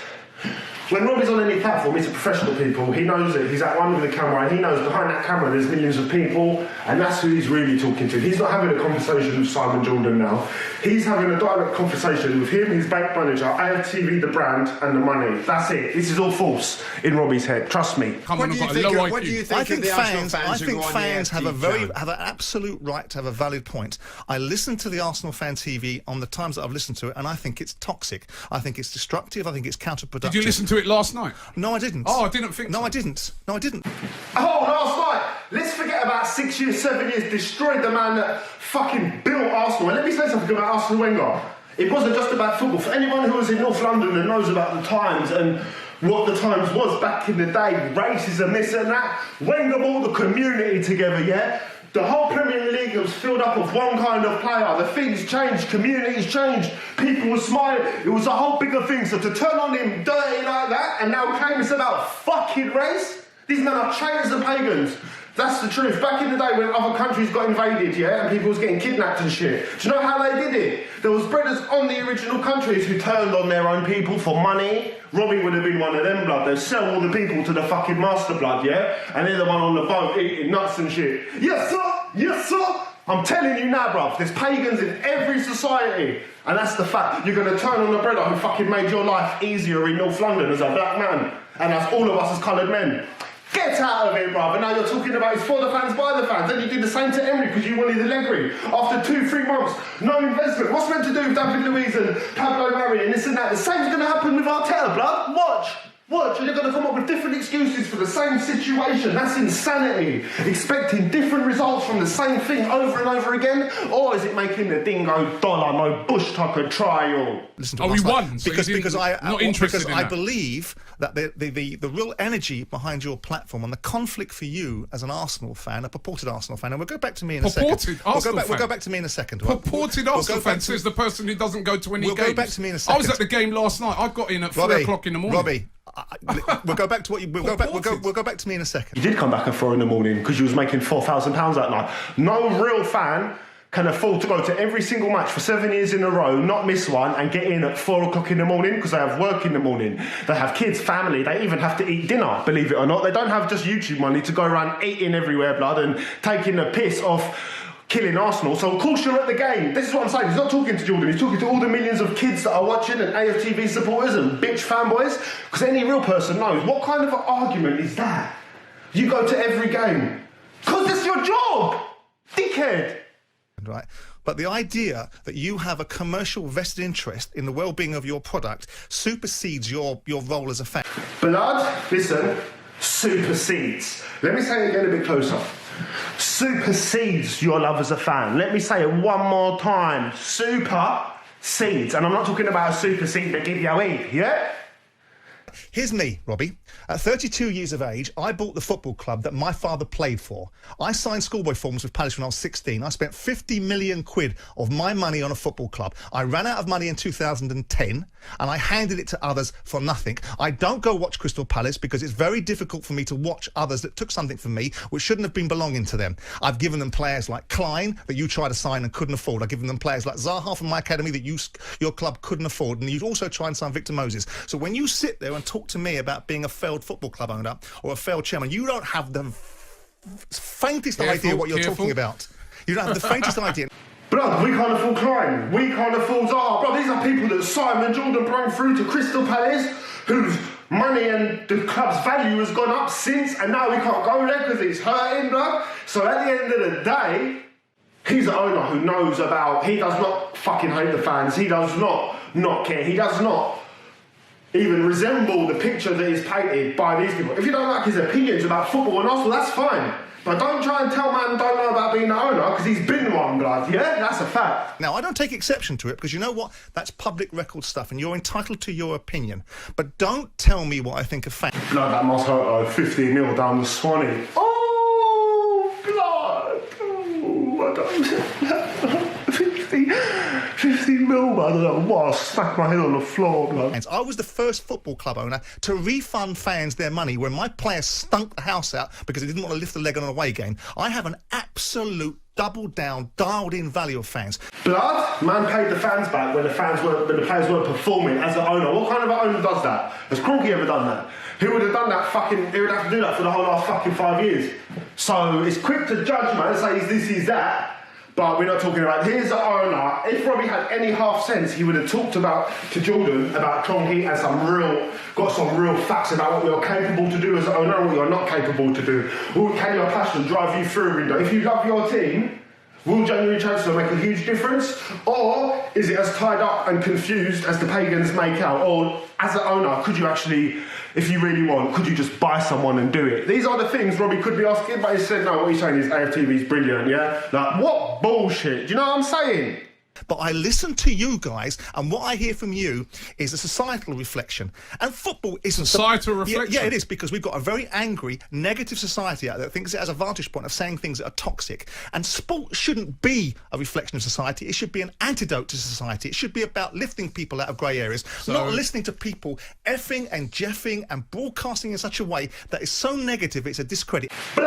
when Robbie's on any platform, he's a professional, people. He knows it. He's at one with the camera, and he knows behind that camera there's millions of people, And that's who he's really talking to. He's not having a conversation with Simon Jordan now. He's having a direct conversation with him, his bank manager, AFTV, the brand, and the money. That's it. This is all false in Robbie's head. Trust me. What do you think I think of the fans, Arsenal fans who go on the have FT have an absolute right to have a valid point. I listen to the Arsenal fan TV on the times that I've listened to it, and I think it's toxic. I think it's destructive. I think it's counterproductive. Did you listen to it last night? No, I didn't. Oh, I didn't think No, so. I didn't. No, I didn't. Oh, last night. Let's forget about 6 years, 7 years, destroyed the man that fucking built Arsenal. And let me say something about Arsene Wenger. It wasn't just about football. For anyone who was in North London and knows about the Times and what the Times was back in the day, racism, this and that, Wenger brought the community together, yeah? The whole Premier League was filled up with one kind of player. The things changed, communities changed, people were smiling. It was a whole bigger thing. So to turn on him dirty like that and now claim it's about fucking race, these men are traitors and pagans. That's the truth. Back in the day when other countries got invaded, yeah, and people was getting kidnapped and shit, do you know how they did it? There was brothers on the original countries who turned on their own people for money. Robbie would have been one of them, blood. They'd sell all the people to the fucking master, blood, yeah? And they're the one on the boat eating nuts and shit. Yes, sir! Yes, sir! I'm telling you now, bruv, there's pagans in every society. And that's the fact. You're going to turn on the brother who fucking made your life easier in North London as a black man. And that's all of us as coloured men. Get out of it, bruv. And now you're talking about it's for the fans, by the fans. Then you did the same to Emery because you wanted the leg ring. After 2-3 months, no investment. What's meant to do with David Luiz and Pablo Mari and this and that? The same's going to happen with Arteta, blood. Watch. Watch, and you're going to come up with different excuses for the same situation. That's insanity. Expecting different results from the same thing over and over again? Or is it making the dingo dollar, no bush tucker trial? Listen to Oh, last we night. won, so because you didn't- because I not interested because in I that. believe that the real energy behind your platform and the conflict for you as an Arsenal fan, a purported Arsenal fan, and we'll go back to me in a second. Purported Arsenal We'll go fan? back to me in a second. Right? Purported We'll Arsenal go back fan to- says the person who doesn't go to any We'll games. go back to me in a I was second. at the game last night. I got in at 3 Robbie, o'clock in the morning. Robbie, we'll go back to what you. We'll go Purported. back to me in a second. You did come back at 4 in the morning because you was making £4,000 that night. No real fan can afford to go to every single match for 7 years in a row, not miss one, and get in at 4 o'clock in the morning because they have work in the morning. They have kids, family, they even have to eat dinner, believe it or not. They don't have just YouTube money to go around eating everywhere, blood, and taking the piss off killing Arsenal. So of course you're at the game. This is what I'm saying. He's not talking to Jordan. He's talking to all the millions of kids that are watching and AFTV supporters and bitch fanboys. Because any real person knows what kind of an argument is that? You go to every game. Because it's your job, dickhead. Right. But the idea that you have a commercial vested interest in the well-being of your product supersedes your role as a fan. Blood, listen, supersedes. Let me say it again a bit closer. Supersedes your love as a fan. Let me say it one more time. Supersedes. And I'm not talking about a supersede that give you weed, yeah? Here's me, Robbie. At 32 years of age, I bought the football club that my father played for. I signed schoolboy forms with Palace when I was 16. I spent 50 million quid of my money on a football club. I ran out of money in 2010 and I handed it to others for nothing. I don't go watch Crystal Palace because it's very difficult for me to watch others that took something from me which shouldn't have been belonging to them. I've given them players like Klein that you tried to sign and couldn't afford. I've given them players like Zaha from my academy that your club couldn't afford. And you'd also try and sign Victor Moses. So when you sit there and talk to me about being a failed football club owner or a failed chairman, you don't have the faintest idea what you're talking about. You don't have the faintest idea. Blood, we can't afford Klein. We can't afford Zaha. Bro, these are people that Simon Jordan brought through to Crystal Palace, whose money and the club's value has gone up since, and now we can't go there because it's hurting, blood. So at the end of the day, he's an owner who knows about, he does not fucking hate the fans. He does not care. He does not even resemble the picture that is painted by these people. If you don't like his opinions about football and Arsenal, that's fine. But don't try and tell man don't know about being the owner because he's been one, blood, yeah? That's a fact. Now, I don't take exception to it because you know what? That's public record stuff and you're entitled to your opinion. But don't tell me what I think of fans. Blood, that must hurt, 15 mil down the Swanee. Oh, blood. Oh, I don't... 50 mil, man. I don't know what. I smacked my head on the floor, blood. I was the first football club owner to refund fans their money when my players stunk the house out because they didn't want to lift the leg on an away game. I have an absolute double-down, dialed-in value of fans. Blood, man paid the fans back when the players weren't performing as an owner. What kind of an owner does that? Has Kroenke ever done that? He would have done that fucking, he would have to do that for the whole last fucking 5 years. So it's quick to judge, man, say he's this, he's that. But we're not talking about, here's the owner. If Robbie had any half sense, he would have talked to Jordan about Clonky and got some real facts about what you're capable to do as an owner and what you're not capable to do. Can your passion drive you through a window? If you love your team, will January transfer make a huge difference? Or is it as tied up and confused as the pagans make out? Or as an owner, could you actually, if you really want, could you just buy someone and do it? These are the things Robbie could be asking, but he said, no, what he's saying is AFTV is brilliant, yeah? Like, what bullshit? Do you know what I'm saying? But I listen to you guys, and what I hear from you is a societal reflection. And football isn't... Societal reflection? Yeah, it is, because we've got a very angry, negative society out there that thinks it has a vantage point of saying things that are toxic. And sport shouldn't be a reflection of society. It should be an antidote to society. It should be about lifting people out of grey areas, not listening to people effing and jeffing and broadcasting in such a way that is so negative it's a discredit. But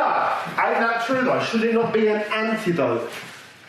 ain't that true, though? Should it not be an antidote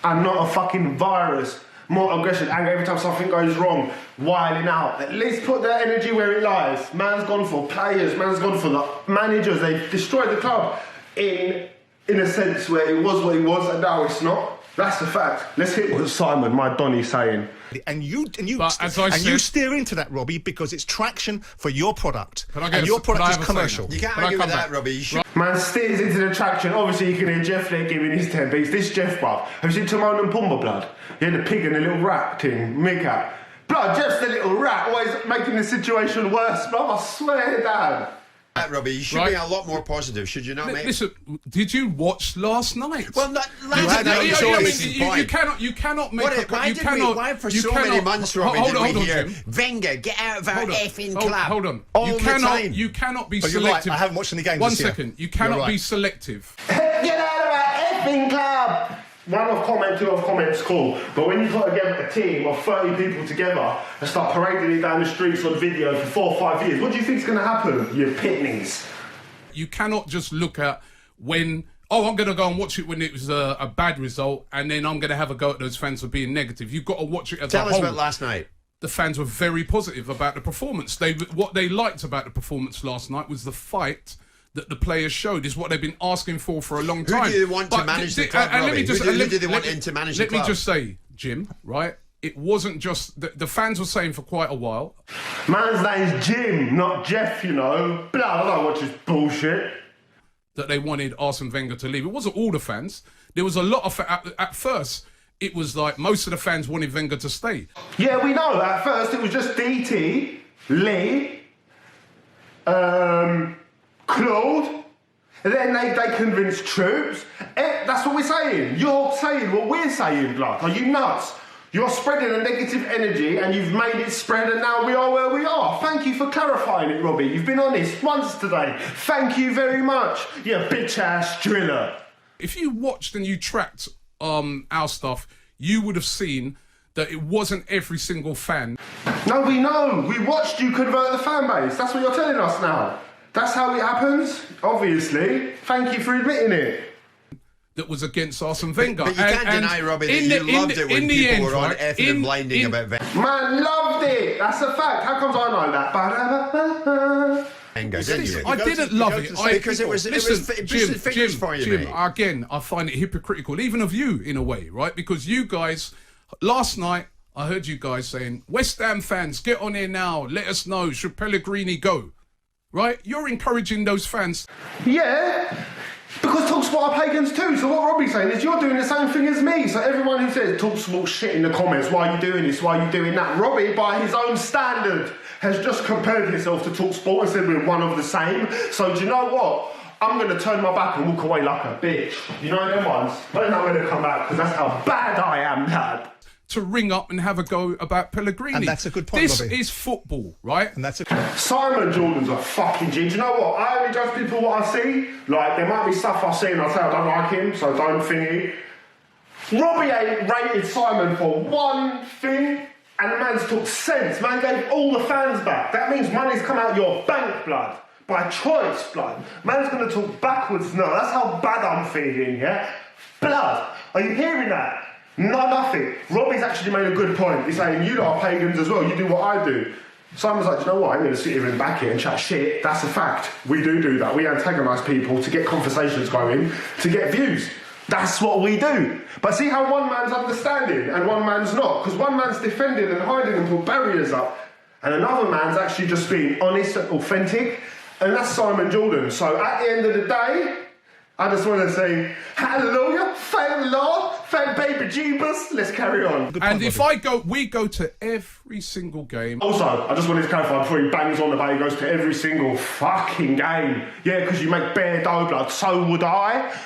and not a fucking virus? More aggression, anger every time something goes wrong, wilding out. At least put their energy where it lies. Man's gone for players, man's gone for the managers. They've destroyed the club in a sense where it was what it was and now it's not. That's a fact. Let's hit what Simon, my Donny's saying. And you you steer into that, Robbie, because it's traction for your product. And your product is commercial. You can't argue with that, Robbie. You should. Man steers into the traction. Obviously, you can hear Jeff there giving his 10 beats. This Jeff, bruv. Have you seen Timon and Pumbaa, blood? Yeah, the pig and the little rat thing, Mika. Blood, Jeff's the little rat, always making the situation worse, bruv. I swear down. Robbie, you should be a lot more positive, should you not, mate? Listen, did you watch last night? Well, you cannot make why for so many months, Robbie, did we hear Wenger, get out of our effing club? Hold on. All the time. You cannot be You're selective. right, I haven't watched any games One this year. second. You cannot be selective. Get out of our effing club! One of comment, two of comments, cool. But when you put together a team of 30 people together and start parading it down the streets on video for 4 or 5 years, what do you think's going to happen, you pitneys? You cannot just look at when, I'm going to go and watch it when it was a bad result, and then I'm going to have a go at those fans for being negative. You've got to watch it as a whole. Tell us about last night. The fans were very positive about the performance. What they liked about the performance last night was the fight that the players showed, is what they've been asking for a long time. Who do you want to manage the club, Robbie? Who do they want in to manage the club? Let me just say, Jim, right? It wasn't just... The fans were saying for quite a while... Man's name's Jim, not Jeff, you know. But I don't watch this bullshit. That they wanted Arsene Wenger to leave. It wasn't all the fans. There was a lot of... At first, it was like most of the fans wanted Wenger to stay. Yeah, we know. At first, it was just DT, Lee, Claude, and then they convinced Troops. That's what we're saying. You're saying what we're saying, blood. Are you nuts? You're spreading a negative energy and you've made it spread and now we are where we are. Thank you for clarifying it, Robbie. You've been honest once today. Thank you very much, you bitch-ass driller. If you watched and you tracked our stuff, you would have seen that it wasn't every single fan. No, we know. We watched you convert the fan base. That's what you're telling us now. That's how it happens, obviously. Thank you for admitting it. That was against Arsene Wenger. But you can't deny, Robbie, that you loved it when people were on effing and blinding about Wenger. Man, loved it. That's a fact. How comes I know that? I didn't love it. Because it was figures for you, Jim, mate. again, I find it hypocritical, even of you, in a way, right? Because you guys, last night, I heard you guys saying, West Ham fans, get on here now. Let us know. Should Pellegrini go? Right? You're encouraging those fans. Yeah, because TalkSport are pagans too. So what Robbie's saying is you're doing the same thing as me. So everyone who says TalkSport shit in the comments, why are you doing this, why are you doing that? Robbie, by his own standard, has just compared himself to TalkSport and said we're one of the same. So do you know what? I'm going to turn my back and walk away like a bitch. You know them ones? But then I'm going to come back because that's how bad I am, Dad. To ring up and have a go about Pellegrini. And that's a good point, This Robbie. is football, right? And that's Simon Jordan's a fucking G. Do you know what? I only judge people what I see. Like, there might be stuff I see and I say I don't like him, so don't thingy. Robbie ain't rated Simon for one thing, and the man's talked sense. Man gave all the fans back. That means money's come out your bank, blood. By choice, blood. Man's going to talk backwards now. That's how bad I'm feeling, yeah? Blood. Are you hearing that? No, nothing. Robbie's actually made a good point. He's saying, you lot are pagans as well. You do what I do. Simon's like, do you know what? I'm going to sit here in the back here and chat shit. That's a fact. We do that. We antagonise people to get conversations going, to get views. That's what we do. But see how one man's understanding and one man's not? Because one man's defending and hiding and put barriers up, and another man's actually just being honest and authentic, and that's Simon Jordan. So at the end of the day, I just want to say, hallelujah, thank Lord, thank baby Jeebus. Let's carry on. And if we go to every single game. Also, I just wanted to clarify before he bangs on about he goes to every single fucking game. Yeah, because you make bare dough, blood. So would I.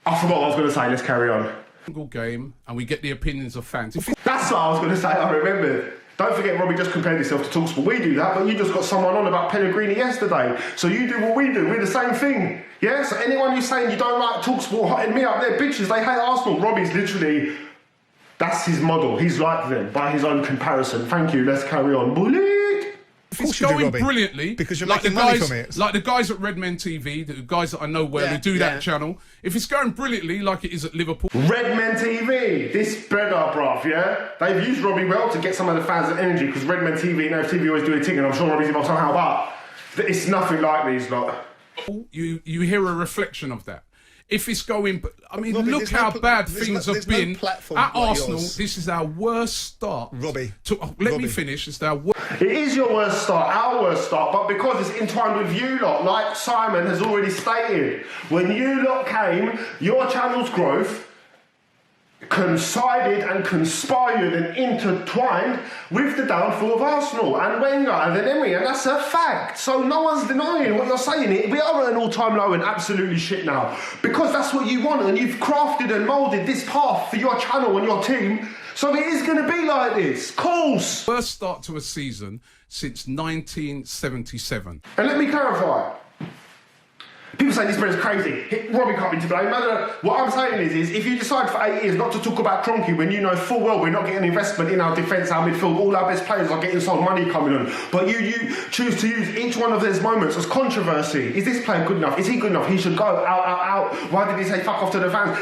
I forgot what I was going to say. Let's carry on. Single game, and we get the opinions of fans. That's what I was going to say. I remembered. Don't forget, Robbie just compared himself to TalkSport. We do that, but you just got someone on about Pellegrini yesterday. So you do what we do. We're the same thing. Yeah? So anyone who's saying you don't like TalkSport hotting me up, they're bitches. They hate Arsenal. Robbie's literally, that's his model. He's like them by his own comparison. Thank you. Let's carry on. Bullet. If it's going brilliantly, because you're like making the money guys, from it. like the guys at Redmen TV, the guys that I know well who do that channel. If it's going brilliantly, like it is at Liverpool. Redmen TV, this better, bruv, yeah? They've used Robbie well to get some of the fans' energy, because Redmen TV and FTV always do a thing, and I'm sure Robbie's involved somehow, but it's nothing like these lot. You hear a reflection of that. If it's going, I mean, Robbie, look how bad things have been platform at like Arsenal. yours. This is our worst start. Robbie, Let me finish. It's our worst. It is your worst start, our worst start, but because it's entwined with you lot, like Simon has already stated, when you lot came, your channel's growth coincided and conspired and intertwined with the downfall of Arsenal and Wenger and then Emery, and that's a fact. So no one's denying what you're saying. We are at an all-time low and absolutely shit now, because that's what you want, and you've crafted and moulded this path for your channel and your team, so it is going to be like this. Course. Worst start to a season since 1977. And let me clarify. People say this man's crazy. Robbie can't be to blame. What I'm saying is if you decide for 8 years not to talk about Kroenke when you know full well we're not getting investment in our defence, our midfield, all our best players are getting some money coming on, but you choose to use each one of those moments as controversy. Is this player good enough? Is he good enough? He should go out. Why did he say fuck off to the fans?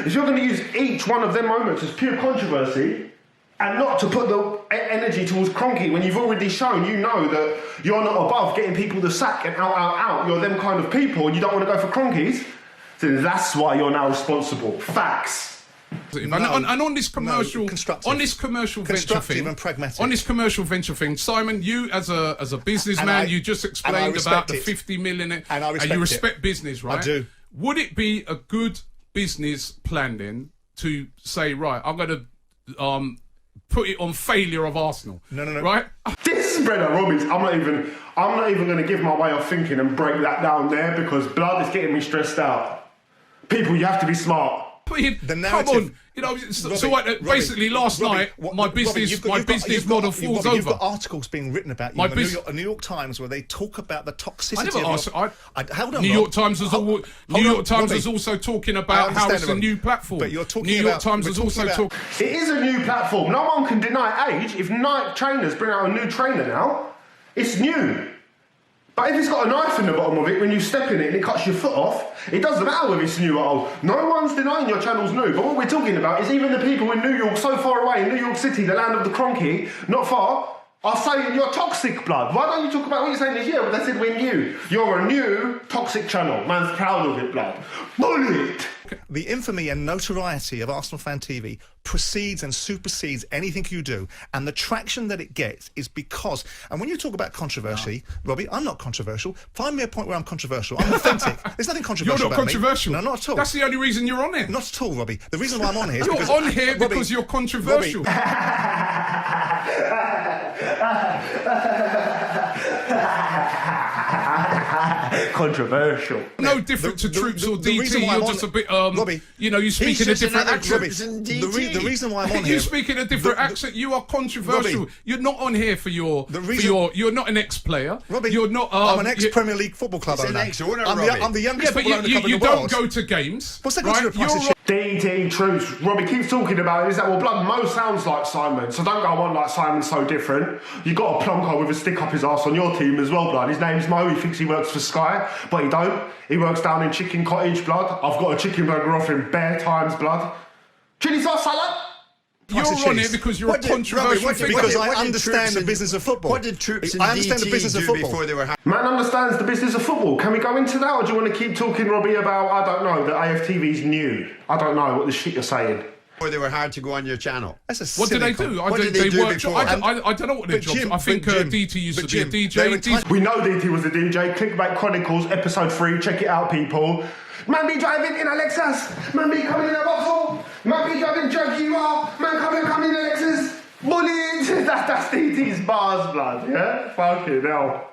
If you're going to use each one of them moments as pure controversy, and not to put the energy towards Kroenke when you've already shown you know that you're not above getting people to sack and out. You're them kind of people and you don't want to go for Kroenkes, then that's why you're now responsible. Facts. And on this commercial, venture thing, and pragmatic. On this commercial venture thing, Simon, you as a businessman, you just explained about the 50 million, and you respect business, right? I do. Would it be a good business plan then to say, right, I'm going to put it on failure of Arsenal? No. Right? This is Brendan Robbins. I'm not even going to give my way of thinking and break that down there, because blood is getting me stressed out. People, you have to be smart. The narrative, come on, you know. Basically, last night, my business model falls over. You've got articles being written about you in the New York Times where they talk about the toxicity. Hold on. New York Times was also talking about how it's a new platform. But you're talking New York Times was also talking. It is a new platform. No one can deny age. If Nike trainers bring out a new trainer now, it's new. But if it's got a knife in the bottom of it, when you step in it and it cuts your foot off, it doesn't matter whether it's new or old. No one's denying your channel's new. But what we're talking about is even the people in New York, so far away, in New York City, the land of the Kroenke, not far, are saying you're toxic, blood. Why don't you talk about what you're saying this year? But they said we're new. You're a new toxic channel. Man's proud of it, blood. Bullet! The infamy and notoriety of Arsenal Fan TV precedes and supersedes anything you do, and the traction that it gets is because, and when you talk about controversy, Robbie, I'm not controversial. Find me a point where I'm controversial. I'm authentic. There's nothing controversial about me. You're not controversial. No, not at all. That's the only reason you're on here. Not at all, Robbie. The reason why I'm on here is you're because... on here because you're controversial. Controversial. No different to Troops or DT. You're just a bit, Robbie, you know, you speak in a different accent. The reason why I'm on here... You speak in a different accent. You are controversial. Robbie, you're not on here for your... You're not an ex-player. Robbie, you're not... I'm an ex-Premier League football club owner. I'm the youngest football owner club in the world. You don't go to games. What's that got to do with price of shit? DT Troops. Robbie keeps talking about it. Is that, well, blood, Mo sounds like Simon, so don't go on like Simon's so different. You got a plonker with a stick up his arse on your team as well, blood. His name's Mo. He thinks he works for Sky, but he don't. He works down in Chicken Cottage, blood. I've got a chicken burger off him bare times, blood. Chili sauce salad. You're on it because you're a controversial figure. Because I understand the business of football. What did Troops and I understand the DT business of do football. before they were... Man understands the business of football. Can we go into that, or do you want to keep talking, Robbie, about, I don't know, that AFTV's new? I don't know what the shit you're saying. Before they were hard to go on your channel? What did they do? What did they do before? I don't know what their jobs. I think DT used to be a DJ. We know DT was a DJ. Clickbait Chronicles, episode 3. Check it out, people. Man be driving in a Lexus. Man be coming in a Vauxhall. Man be driving Jaguar. Man coming in a Lexus. Bullied. That's DT's bars, blood. Yeah. Fucking hell.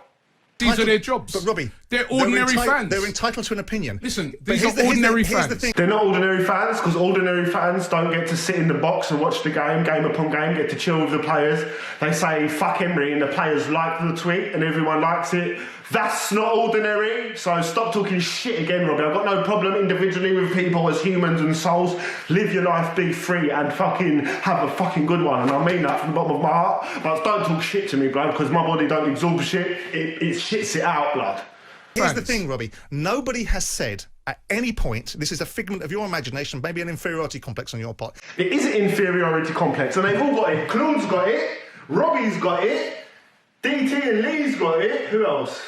These are their jobs. But Robbie, they're ordinary fans. They're entitled to an opinion. Listen, these are ordinary fans. Here's the thing. They're not ordinary fans, because ordinary fans don't get to sit in the box and watch the game upon game, get to chill with the players. They say, fuck Emery, and the players like the tweet, and everyone likes it. That's not ordinary, so stop talking shit again, Robbie. I've got no problem individually with people as humans and souls. Live your life, be free, and fucking have a fucking good one. And I mean that from the bottom of my heart. But don't talk shit to me, blood, because my body don't absorb shit. It shits it out, blood. Here's the thing, Robbie. Nobody has said at any point, this is a figment of your imagination, maybe an inferiority complex on your part. It is an inferiority complex, and they've all got it. Claude's got it, Robbie's got it, DT and Lee's got it. Who else?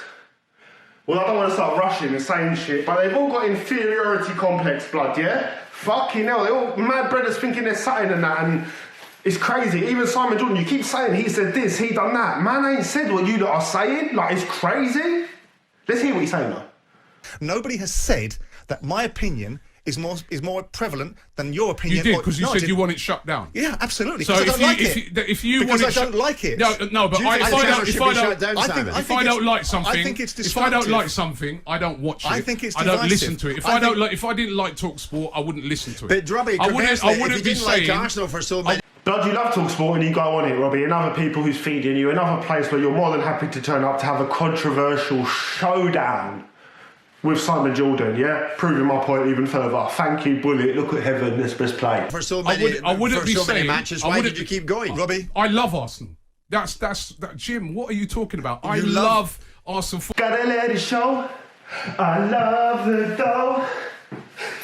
Well, I don't want to start rushing and saying shit, but they've all got inferiority complex, blood, yeah? Fucking hell, they're all mad brothers thinking they're something and that, and it's crazy. Even Simon Jordan, you keep saying he said this, he done that. Man ain't said what you lot are saying. Like, it's crazy. Let's hear what he's saying, though. Nobody has said that my opinion is more prevalent than your opinion. You did, because you said you want it shut down. Yeah, absolutely. So because I don't like it. If you because want I don't like it. No, but if I don't like something, I don't watch it. I think it's I don't divisive. listen to it. If I didn't like Talk Sport, I wouldn't listen to it. But Robbie, I wouldn't be saying Arsenal for so many... Blood, you love TalkSport and you go on it, Robbie, and other people who's feeding you, another place where you're more than happy to turn up to have a controversial showdown with Simon Jordan, yeah? Proving my point even further. Thank you, Bullet. Look at heaven, let's best play. For so many, many matches, why did you keep going? Robbie? I love Arsenal. That's Jim, what are you talking about? I love Arsenal football. Gotta let it show. I love the dough.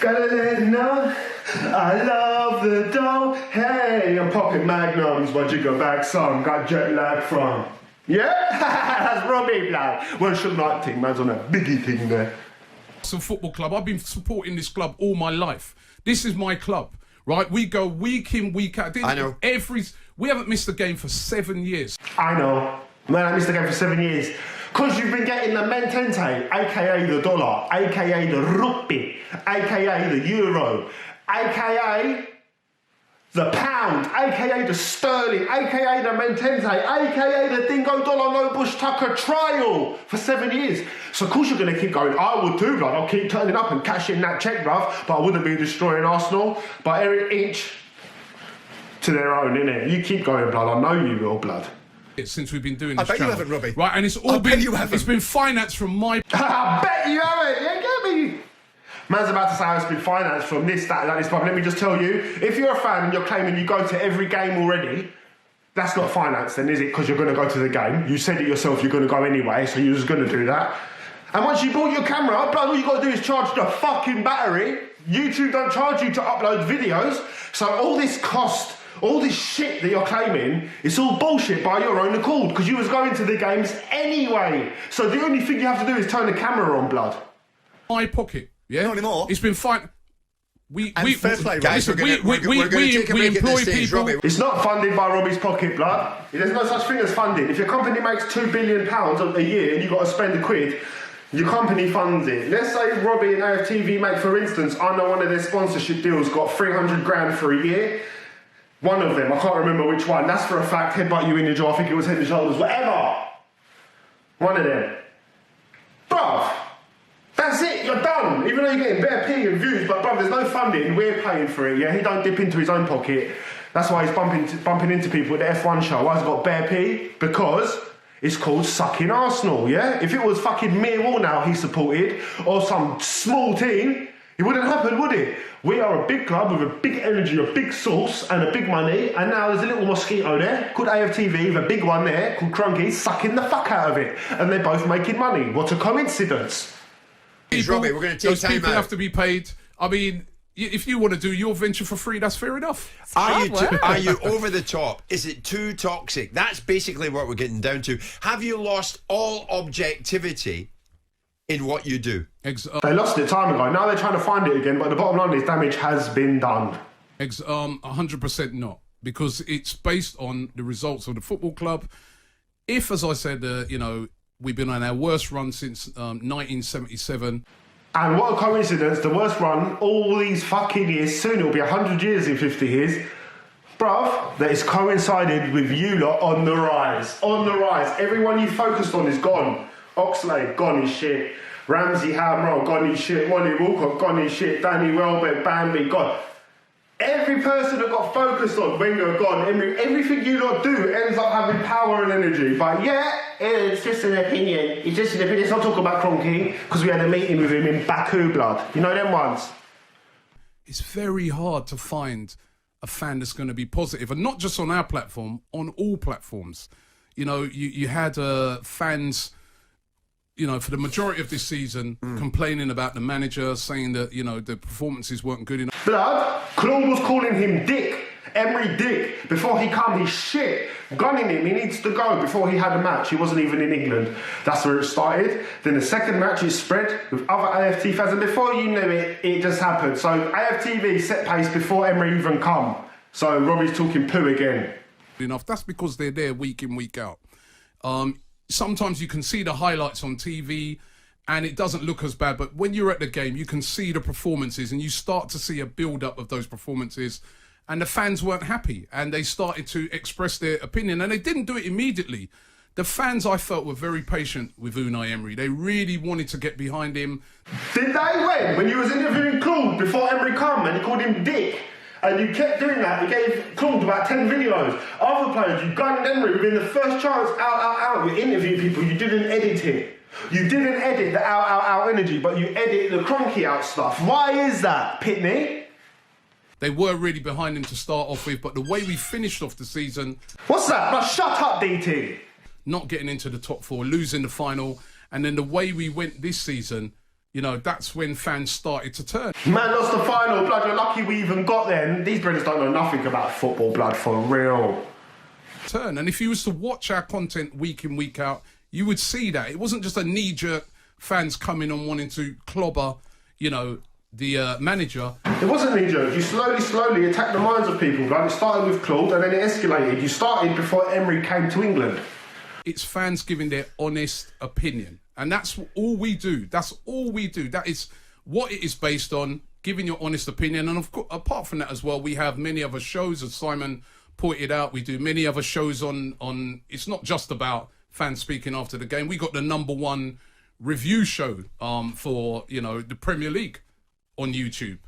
Gotta let it know. I love the dough. Hey, I'm popping magnums. Where'd you go back, son? Got jet lag from. Yeah? That's Robbie, blood. Well, should like thing, man's on a biggie thing there. Arsenal Football Club. I've been supporting this club all my life. This is my club, right? We go week in, week out. I know. We haven't missed a game for 7 years. I know. Man, I missed the game for 7 years. Because you've been getting the mentente, a.k.a. the dollar, a.k.a. the rupee, a.k.a. the euro, a.k.a. the pound, a.k.a. the sterling, a.k.a. the mentente, a.k.a. the dingo dollar no bush tucker trial for 7 years. So of course you're going to keep going. I would too, blood. I'll keep turning up and cashing that check, bruv. But I wouldn't be destroying Arsenal. But every inch to their own, innit? You keep going, blood. I know you will, blood. Since we've been doing this I bet channel. you haven't, Robbie. Right, and it's all been financed from my... I bet you haven't. You get me? Man's about to say it's been financed from this, that, and this, but let me just tell you, if you're a fan and you're claiming you go to every game already, that's not finance then, is it? Because you're going to go to the game. You said it yourself, you're going to go anyway, so you're just going to do that. And once you bought your camera, blood, all you got to do is charge the fucking battery. YouTube don't charge you to upload videos, so all this cost... all this shit that you're claiming, it's all bullshit by your own accord, because you was going to the games anyway. So the only thing you have to do is turn the camera on, blood. My pocket, yeah? Not anymore. It's been fine. Fair play, guys, listen, we're going to take a break at this stage, Robbie. It's not funded by Robbie's pocket, blood. There's no such thing as funding. If your company makes £2 billion a year and you've got to spend a quid, your company funds it. Let's say Robbie and AFTV make, for instance, I know one of their sponsorship deals got 300 grand for a year. One of them, I can't remember which one. That's for a fact. Headbutt you in your jaw. I think it was Head and Shoulders. Whatever. One of them. Bruv. That's it. You're done. Even though you're getting bare P and views, but bruv, there's no funding. We're paying for it. Yeah, he don't dip into his own pocket. That's why he's bumping into people at the F1 show. Why has he got bare P? Because it's called sucking Arsenal. Yeah. If it was fucking Millwall now he supported, or some small team, it wouldn't happen, would it? We are a big club with a big energy, a big source, and a big money, and now there's a little mosquito there called AFTV, with a big one there called Crunky, sucking the fuck out of it. And they're both making money. What a coincidence. Robbie, we're going to take those time people out. have to be paid. I mean, if you want to do your venture for free, that's fair enough. Are you over the top? Is it too toxic? That's basically what we're getting down to. Have you lost all objectivity in what you do? They lost it time ago. Now they're trying to find it again, but the bottom line is damage has been done. 100% not, because it's based on the results of the football club. If, as I said, we've been on our worst run since 1977. And what a coincidence, the worst run all these fucking years, soon it'll be 100 years in 50 years. Bruv, that is coincided with you lot on the rise. On the rise. Everyone you focused on is gone. Oxlade, gone is shit. Ramsey Hamroll, gone is shit. Wally Walcott, gone is shit. Danny Welbeck, Bambi, gone. Every person that got focused on Wenger, gone. Everything you lot do ends up having power and energy. But yeah, it's just an opinion. It's just an opinion. Let's not talk about Kroenke, because we had a meeting with him in Baku, blood. You know them ones? It's very hard to find a fan that's going to be positive, and not just on our platform, on all platforms. You had fans, for the majority of this season, complaining about the manager, saying that, the performances weren't good enough. Blood, Claude was calling him Dick, Emery Dick. Before he come, he's shit. Gunning him, he needs to go. Before he had a match, he wasn't even in England. That's where it started. Then the second match is spread with other AFT fans, and before you knew it, it just happened. So AFTV set pace before Emery even come. So Robbie's talking poo again. Enough. That's because they're there week in, week out. Sometimes you can see the highlights on TV and it doesn't look as bad, but when you're at the game, you can see the performances and you start to see a build-up of those performances, and the fans weren't happy and they started to express their opinion, and they didn't do it immediately. The fans, I felt, were very patient with Unai Emery. They really wanted to get behind him. Did they when you was interviewing Claude before Emery come and you called him Dick? And you kept doing that. You gave Claude about 10 videos. Other players, you gunned Emery within the first chance, out. You interviewed people, you didn't edit it. You didn't edit the out energy, but you edit the Kroenke out stuff. Why is that, Pitney? They were really behind him to start off with, but the way we finished off the season... What's that? Now shut up, DT. Not getting into the top four, losing the final, and then the way we went this season... that's when fans started to turn. Man lost the final, blood. You're lucky we even got there. And these brothers don't know nothing about football, blood, for real. And if you was to watch our content week in, week out, you would see that. It wasn't just a knee-jerk fans coming on wanting to clobber, the manager. It wasn't knee-jerk. You slowly attacked the minds of people, blood. It started with Claude and then it escalated. You started before Emery came to England. It's fans giving their honest opinion. And that's all we do. That's all we do. That is what it is based on, giving your honest opinion. And of course, apart from that as well, we have many other shows, as Simon pointed out. We do many other shows on it's not just about fans speaking after the game. We got the #1 review show for, the Premier League on YouTube.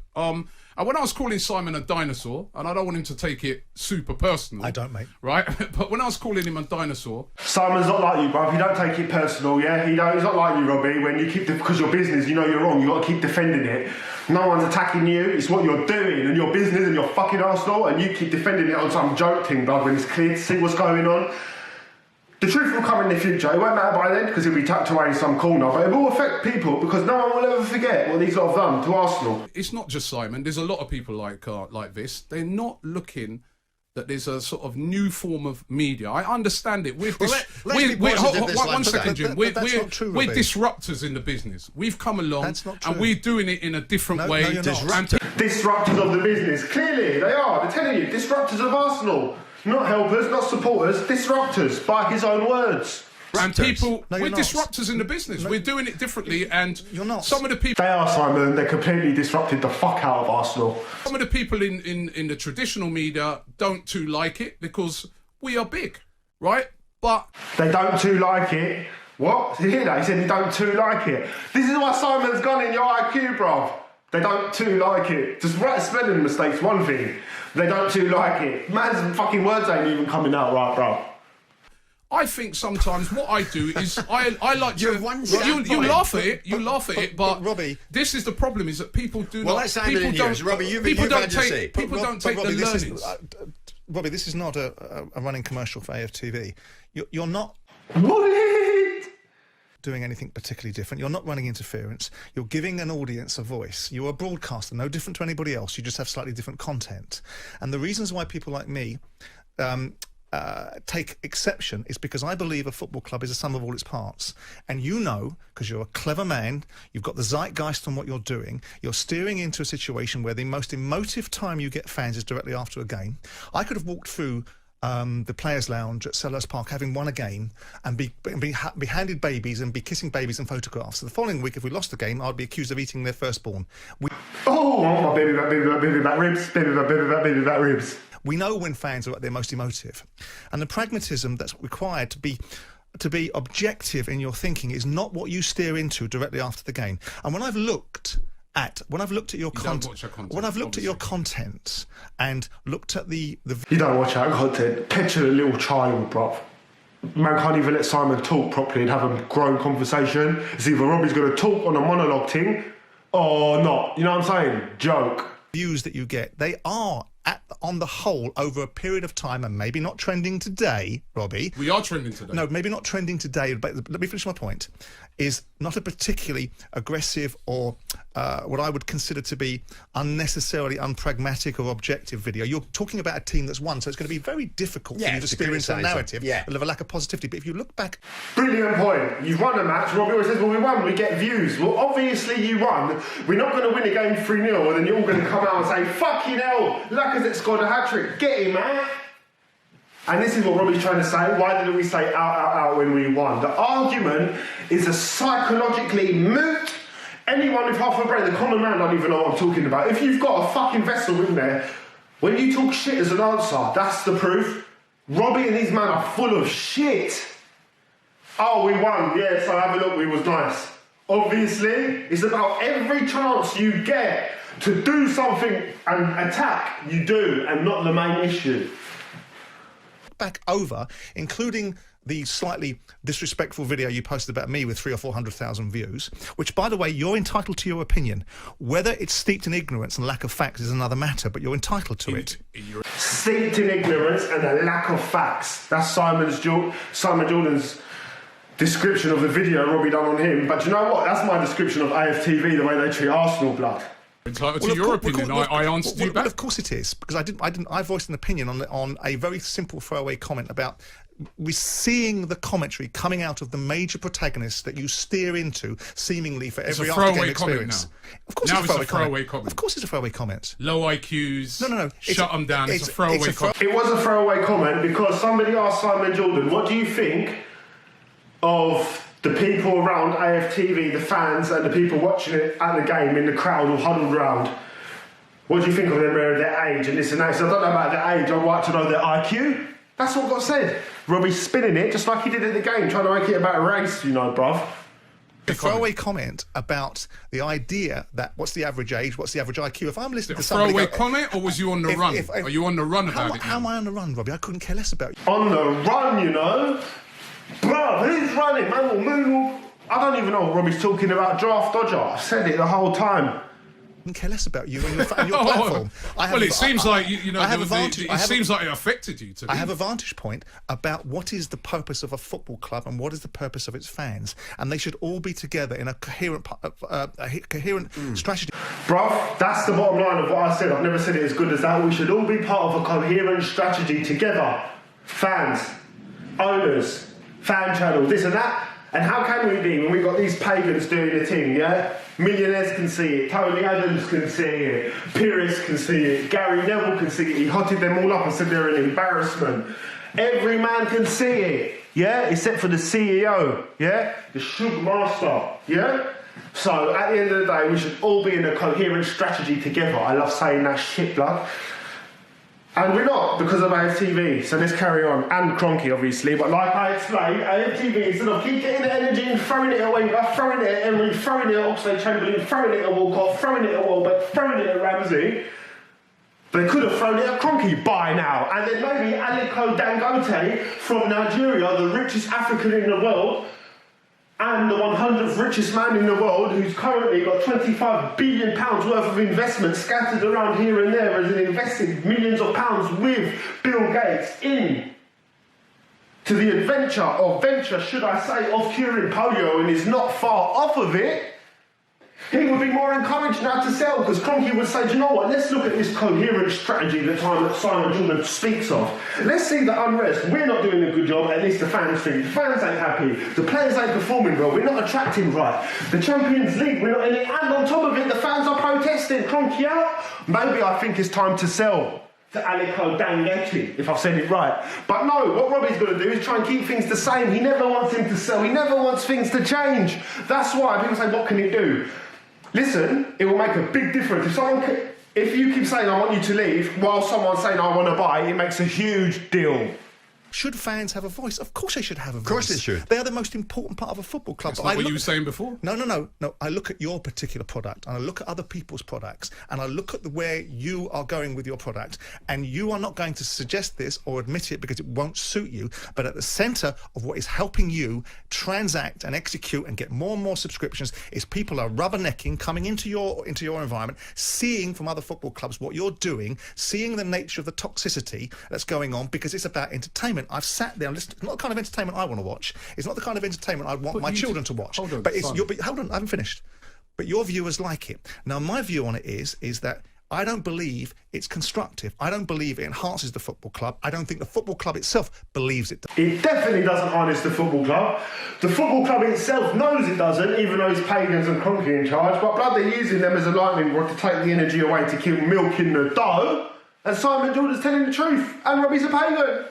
And when I was calling Simon a dinosaur, and I don't want him to take it super personal. I don't, mate. Right? But when I was calling him a dinosaur... Simon's not like you, bruv. You don't take it personal, yeah? He's not like you, Robbie. When you keep... Because your business, you know you're wrong. You got to keep defending it. No one's attacking you. It's what you're doing and your business and your fucking Arsenal, and you keep defending it on some joke thing, bruv, when it's clear to see what's going on. The truth will come in the future. It won't matter by then because it'll be tucked away in some corner, but it will affect people because no one will ever forget what these lot have done to Arsenal. It's not just Simon. There's a lot of people like this. They're not looking that there's a sort of new form of media. I understand it. One second, Jim. We're disruptors in the business. We've come along and we're doing it in a different way. Disruptors of the business. Clearly, they are. They're telling you, disruptors of Arsenal. Not helpers, not supporters, disruptors, by his own words. And people, we're disruptors in the business. We're doing it differently, and you're not. Some of the people... They are, Simon. They completely disrupted the fuck out of Arsenal. Some of the people in the traditional media don't too like it because we are big, right? But... They don't too like it. What? Did you hear that? He said he don't too like it. This is why Simon's gone in your IQ, bruv. They don't too like it. Just right spelling mistakes, one thing. They don't too like it. Man's fucking words ain't even coming out right, bro. I think sometimes what I do is I like to... You laugh at it, but Robbie, this is the problem, is that people do not... Let's Simon in here. Robbie, people don't take the learnings. Robbie, this is not a running commercial for AFTV. You're not... What? doing anything particularly different. You're not running interference. You're giving an audience a voice. You're a broadcaster, no different to anybody else. You just have slightly different content. And the reasons why people like me take exception is because I believe a football club is a sum of all its parts. And you know, because you're a clever man, you've got the zeitgeist on what you're doing, you're steering into a situation where the most emotive time you get fans is directly after a game. I could have walked through the Players' Lounge at Selhurst Park having won a game and be handed babies and be kissing babies and photographs. So the following week, if we lost the game, I'd be accused of eating their firstborn. My baby back ribs, baby back ribs. We know when fans are at their most emotive. And the pragmatism that's required to be objective in your thinking is not what you steer into directly after the game. And when I've looked at your content, when I've looked at your content and looked at the you don't watch our content. Picture a little child, bruv. Man can't even let Simon talk properly and have a grown conversation. It's either Robbie's going to talk on a monologue thing or not. You know what I'm saying? Joke. Views that you get, they are on the whole over a period of time, and maybe not trending today, Robbie. We are trending today. No, maybe not trending today, but let me finish my point, is not a particularly aggressive or what I would consider to be unnecessarily unpragmatic or objective video. You're talking about a team that's won, so it's going to be very difficult for you to steer into a narrative of a lack of positivity. But if you look back... Brilliant point. You've won a match. Robbie always says, well, we won, we get views. Well, obviously you won. We're not going to win a game 3-0, and then you're all going to come out and say, fucking hell, Lacazette's scored a hat-trick. Get him, man. And this is what Robbie's trying to say. Why didn't we say out when we won? The argument is a psychologically moot. Anyone with half a brain, the common man, don't even know what I'm talking about. If you've got a fucking vessel in there, when you talk shit as an answer, that's the proof. Robbie and his man are full of shit. Oh, we won. Yeah, so have a look, we was nice. Obviously, it's about every chance you get to do something and attack, you do, and not the main issue. Back over, including the slightly disrespectful video you posted about me with 300,000 or 400,000 views, which, by the way, you're entitled to your opinion. Whether it's steeped in ignorance and lack of facts is another matter, but you're entitled to it. Steeped in ignorance and a lack of facts. That's Simon Jordan's description of the video Robbie done on him. But you know what? That's my description of AFTV, the way they treat Arsenal blood. Entitled to your opinion. I answered you back. Of course it is, because I voiced an opinion on a very simple throwaway comment about we're seeing the commentary coming out of the major protagonists that you steer into seemingly for every after-game experience. Of course, it's a throwaway comment. Of course, it's a throwaway comment. Low IQs. No. Shut them down. It's a throwaway comment. It was a throwaway comment because somebody asked Simon Jordan, "What do you think of the people around AFTV, the fans, and the people watching it at the game in the crowd all huddled around? What do you think of them, their age and this and that?" So I don't know about their age. I'd like to know their IQ. That's what got said. Robbie's spinning it just like he did at the game, trying to make it about a race, you know, bruv. A throwaway comment about the idea that what's the average age, what's the average IQ. If I'm listening to somebody... throwaway comment, or was you on the run? Are you on the run about it? How am I on the run, Robbie? I couldn't care less about you. On the run, you know? Bruv, who's running? Man will move. I don't even know what Robbie's talking about. Draft Dodger. I've said it the whole time. I couldn't care less about you and your platform. It seems like it seems like it affected you today. I have a vantage point about what is the purpose of a football club and what is the purpose of its fans, and they should all be together in a coherent strategy. Bruv, that's the bottom line of what I said. I've never said it as good as that. We should all be part of a coherent strategy together. Fans, owners, fan channel, this and that. And how can we be when we've got these pagans doing the thing, yeah? Millionaires can see it, Tony Adams can see it, Pires can see it, Gary Neville can see it. He hotted them all up and said they're an embarrassment. Every man can see it, yeah? Except for the CEO, yeah? The Shug Master, yeah? So at the end of the day, we should all be in a coherent strategy together. I love saying that shit, blood. And we're not, because of AFTV, so let's carry on. And Cronky, obviously, but like I explained, AFTV, instead of keep getting the energy and throwing it away, throwing it at Emery, throwing it at Oxlade-Chamberlain, throwing it at Walcott, throwing it at Welbeck, throwing it at Ramsey, they could have thrown it at Cronky by now. And then maybe Aliko Dangote from Nigeria, the richest African in the world, and the 100th richest man in the world, who's currently got £25 billion worth of investment scattered around here and there, as in invested millions of pounds with Bill Gates to to the adventure, or venture, should I say, of curing polio and is not far off of it, he would be more encouraged now to sell, because Kroenke would say, do you know what, let's look at this coherent strategy that Simon Jordan speaks of. Let's see the unrest. We're not doing a good job, at least the fans think. The fans ain't happy. The players ain't performing well. We're not attracting right. The Champions League, we're not in it. And on top of it, the fans are protesting. Kroenke out. Maybe I think it's time to sell to Aliko Dangetti, if I've said it right. But no, what Robbie's going to do is try and keep things the same. He never wants him to sell. He never wants things to change. That's why people say, what can he do? Listen, it will make a big difference. If you keep saying, I want you to leave, while someone's saying, I want to buy, it makes a huge deal. Should fans have a voice? Of course they should have a voice. Of course they should. They are the most important part of a football club. That's not what you were saying before? No. I look at your particular product, and I look at other people's products, and I look at where you are going with your product, and you are not going to suggest this or admit it because it won't suit you, but at the centre of what is helping you transact and execute and get more and more subscriptions is people are rubbernecking, coming into your environment, seeing from other football clubs what you're doing, seeing the nature of the toxicity that's going on, because it's about entertainment. I've sat there and listened. It's not the kind of entertainment I want to watch. It's not the kind of entertainment I want my children to watch. Hold on, hold on, I haven't finished. But your viewers like it. Now, my view on it is that I don't believe it's constructive. I don't believe it enhances the football club. I don't think the football club itself believes it does. It definitely doesn't harness the football club. The football club itself knows it doesn't, even though it's Pagans and Kroenke in charge. But blood, they're using them as a lightning rod to take the energy away to keep milking the dough. And Simon Jordan's telling the truth. And Robbie's a pagan.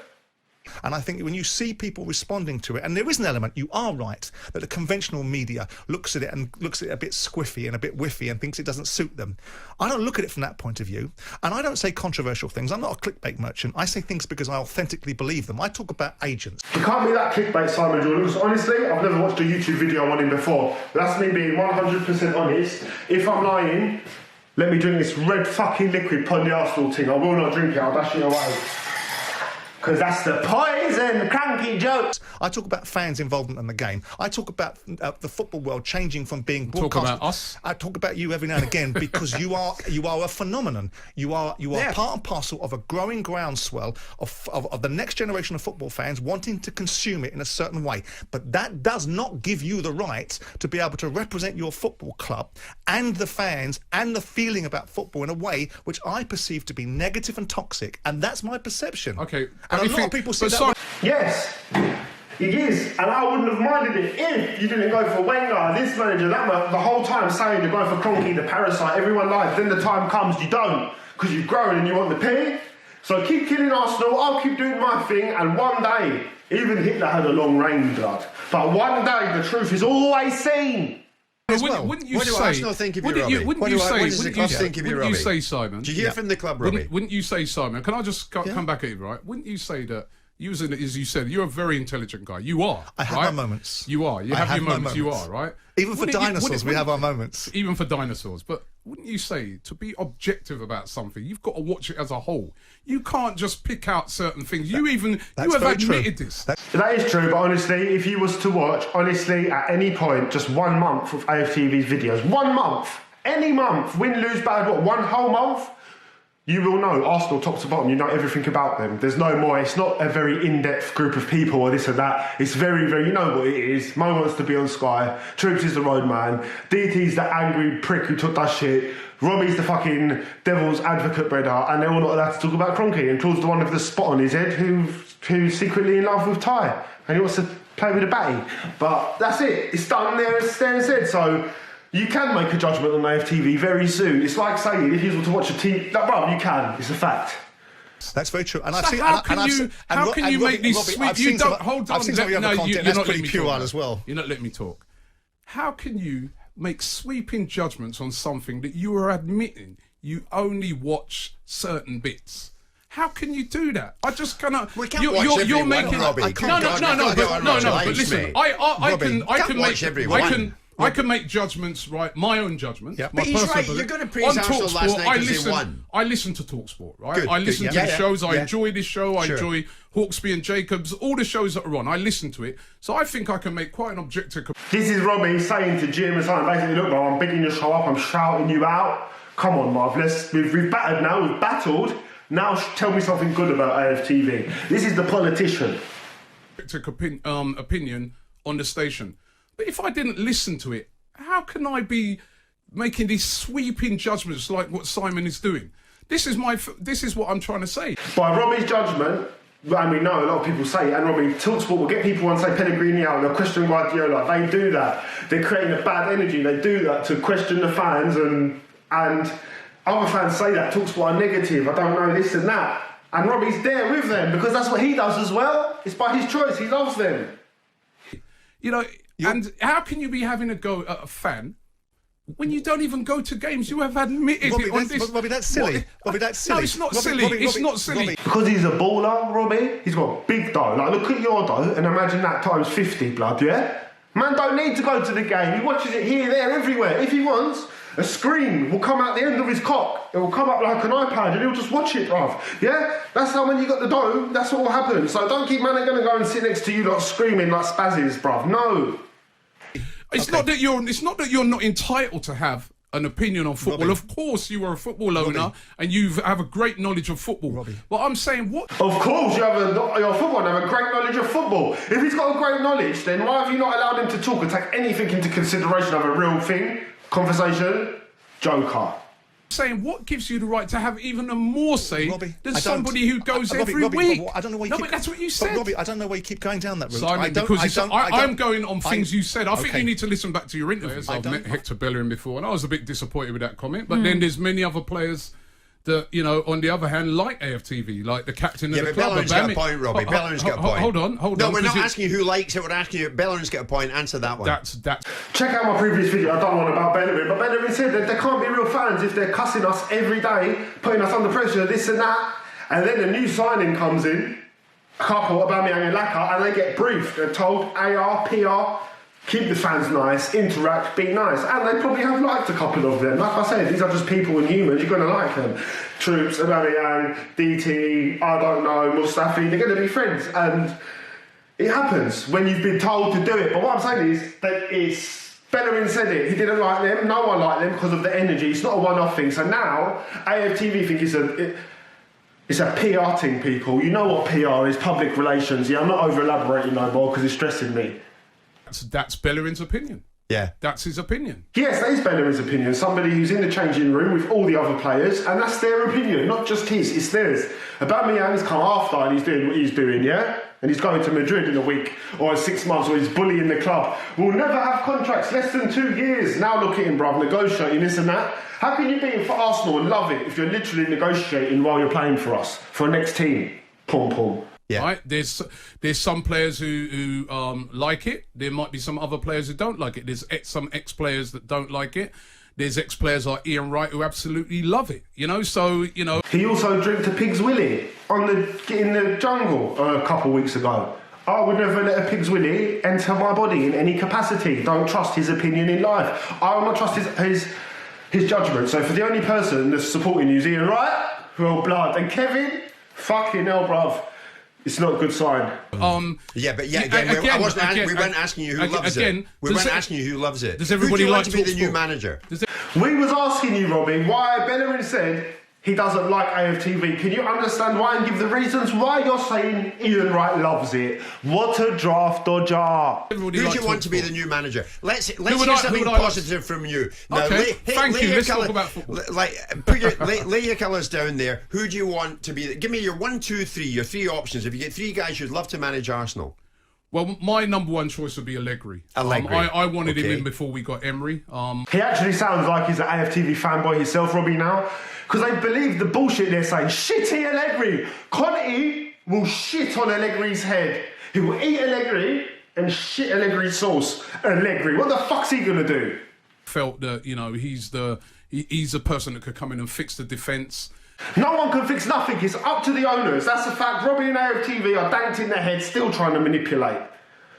And I think when you see people responding to it, and there is an element, you are right, that the conventional media looks at it a bit squiffy and a bit whiffy and thinks it doesn't suit them. I don't look at it from that point of view, and I don't say controversial things. I'm not a clickbait merchant. I say things because I authentically believe them. I talk about agents. You can't be that clickbait, Simon Jordan, because honestly, I've never watched a YouTube video on him before. That's me being 100% honest. If I'm lying, let me drink this red fucking liquid pon the Arsenal thing. I will not drink it, I'll dash it away. Because that's the poison, cranky jokes. I talk about fans' involvement in the game. I talk about the football world changing from being broadcast. Talk about us. I talk about you every now and again because you are a phenomenon. You are part and parcel of a growing groundswell of the next generation of football fans wanting to consume it in a certain way. But that does not give you the right to be able to represent your football club and the fans and the feeling about football in a way which I perceive to be negative and toxic. And that's my perception. Okay. And a lot of people see that. Yes, it is, and I wouldn't have minded it if you didn't go for Wenger, this manager, that man, the whole time saying you're going for Kroenke, the parasite, everyone lies. Then the time comes, you don't, because you've grown and you want the pay. So keep killing Arsenal, I'll keep doing my thing, and one day, even Hitler had a long reign, blood. But one day, the truth is always seen. Wouldn't you what do say, Arsenal think of you, Robbie? Wouldn't you say, Simon? Do you hear from the club, Robbie? Wouldn't you say, Simon? Can I just come back at you, right? Wouldn't you say that you, as you said, you're a very intelligent guy. You are. I have my moments. You are. You have your moments. You are, right? Even for dinosaurs, we have our moments. Even for dinosaurs. But wouldn't you say, to be objective about something, you've got to watch it as a whole. You can't just pick out certain things. You have admitted this. That is true, but honestly, if you was to watch, at any point, just 1 month of AFTV's videos, 1 month, any month, win, lose, bad, one whole month, you will know Arsenal top to bottom. You know everything about them. There's no more. It's not a very in-depth group of people or this or that. It's very, very, you know what it is. Mo wants to be on Sky. Troops is the roadman. DT's the angry prick who took that shit. Robbie's the fucking devil's advocate brother, and they're all not allowed to talk about Kroenke. And Claude's the one with the spot on his head who's secretly in love with Ty, and he wants to play with a batty. But that's it. It's done there and said. So you can make a judgment on AFTV very soon. It's like saying if you were to watch a TV, you can. It's a fact. That's very true. And so how can you make these sweet? You don't hold on. I've seen some of your other content. That's pretty puerile as well. You're not letting me talk. How can you make sweeping judgments on something that you are admitting you only watch certain bits? How can you do that? I just cannot. We can't watch everyone, Robbie. But listen, I can make judgments, right? My own judgments. Yeah. But he's right. You're going to praise Arsenal last night because they won. I listen to TalkSport, right? Good, I listen to the shows. I enjoy this show. I enjoy Hawksby and Jacobs. All the shows that are on, I listen to it. So I think I can make quite an objective. This is Robbie saying to Jim and Simon, basically, look, bro, I'm bigging your show up. I'm shouting you out. Come on, Marv. We've battered now. We've battled. Now tell me something good about AFTV. This is the politician. opinion on the station. But if I didn't listen to it, how can I be making these sweeping judgments like what Simon is doing? This is what I'm trying to say. By Robbie's judgment, and we know a lot of people say, and Robbie, TalkSport will get people on, say, Pellegrini out, they'll question Guardiola. They do that. They're creating a bad energy. They do that to question the fans, and other fans say that TalkSport are negative. I don't know this and that. And Robbie's there with them because that's what he does as well. It's by his choice. He loves them. You know, and how can you be having a go at a fan when you don't even go to games? You have admitted Robbie, it on this. Robbie, that's silly. Robbie, that's silly. No, it's not silly. It's not silly. Because he's a baller, Robbie. He's got big dough. Like, look at your dough and imagine that times 50, blood, yeah? Man don't need to go to the game. He watches it here, there, everywhere. If he wants, a screen will come out the end of his cock. It will come up like an iPad and he'll just watch it, bruv. Yeah? That's how when you got the dough, that's what will happen. So don't keep man going to go and sit next to you like screaming like spazzes, bruv. No. It's not that you're not entitled to have an opinion on football. Robbie. Of course, you are a football owner and you have a great knowledge of football. Robbie. But I'm saying, what? Of course, you're a football and have a great knowledge of football. If he's got a great knowledge, then why have you not allowed him to talk and take anything into consideration of a real thing? Conversation? Joker. Saying what gives you the right to have even a more say Robbie, than somebody who goes every week? I don't know why you no, keep, but that's what you said. But Robbie, I don't know why you keep going down that route. Simon, I'm going on things you said. I think you need to listen back to your interviews. I've met Hector Bellerin before, and I was a bit disappointed with that comment. But then there's many other players that, you know, on the other hand, like AFTV, like the captain of the club. Bellerin's got a point, Robbie. Bellerin's got a point. Hold on. No, we're not asking you who likes it. We're asking you. Bellerin's got a point. Answer that one. That's. Check out my previous video. I done one about Bellerin, but Bellerin said that they can't be real fans if they're cussing us every day, putting us under pressure, this and that, and then a new signing comes in, a couple, Aubameyang and Laka, and they get briefed. They're told AR, PR, keep the fans nice, interact, be nice, and they probably have liked a couple of them. Like I said, these are just people and humans. You're going to like them. Troops, Aubameyang, DT, I don't know, Mustafi. They're going to be friends, and it happens when you've been told to do it. But what I'm saying is that Bellerin said it. He didn't like them. No one liked them because of the energy. It's not a one-off thing. So now AFTV think it's a PR thing, people. You know what PR is? Public relations. Yeah, I'm not over-elaborating no more because it's stressing me. That's Bellerin's opinion. Yeah. That's his opinion. Yes, that is Bellerin's opinion. Somebody who's in the changing room with all the other players, and that's their opinion, not just his, it's theirs. Aubameyang's come after and he's doing what he's doing, yeah? And he's going to Madrid in a week or 6 months, or he's bullying the club. We'll never have contracts less than 2 years. Now look at him, bruv, negotiating this and that. How can you be for Arsenal and love it if you're literally negotiating while you're playing for us, for a next team? Pom. Yeah. Right? There's some players who like it. There might be some other players who don't like it. There's some ex-players that don't like it. There's ex-players like Ian Wright who absolutely love it. You know, so, you know. He also drank a pig's willy in the jungle a couple of weeks ago. I would never let a pig's willy enter my body in any capacity. Don't trust his opinion in life. I will not trust his judgment. So for the only person that's supporting you is Ian Wright, well, blood. And Kevin, fucking hell, bruv. It's not a good sign. We weren't asking you who loves it. We weren't asking you who loves it. Does everybody like to be the new manager? We was asking you, Robbie, why Bellerin said he doesn't like AFTV. Can you understand why and give the reasons why you're saying Ian Wright loves it? What a draft dodger. Who do you want to be the new manager? Let's hear something positive from you. Now, okay, thank you. Let's talk about football. Lay your colours down there. Who do you want to be? Give me your 1, 2, 3, your 3 options. If you get 3 guys you'd love to manage Arsenal. Well, my number 1 choice would be Allegri. I wanted him in before we got Emery. He actually sounds like he's an AFTV fanboy himself, Robbie, now. Because they believe the bullshit they're saying. Shitty Allegri. Conte will shit on Allegri's head. He will eat Allegri and shit Allegri's sauce. Allegri, what the fuck's he going to do? Felt that, you know, he's the person that could come in and fix the defence. No one can fix nothing. It's up to the owners. That's a fact. Robbie and AFTV are danked in their head, still trying to manipulate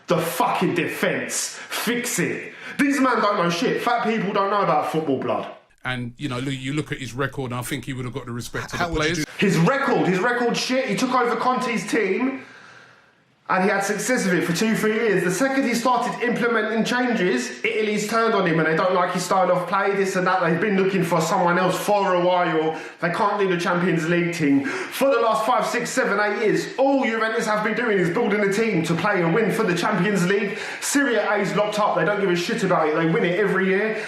the fucking defence. Fix it. These men don't know shit. Fat people don't know about football, blood. And, you know, you look at his record, and I think he would have got the respect of the players. His record shit. He took over Conte's team. And he had success with it for 2-3 years. The second he started implementing changes, Italy's turned on him and they don't like his style of play, this and that. They've been looking for someone else for a while. They can't do the Champions League team. For the last 5, 6, 7, 8 years, all Juventus have been doing is building a team to play and win for the Champions League. Serie A is locked up. They don't give a shit about it. They win it every year.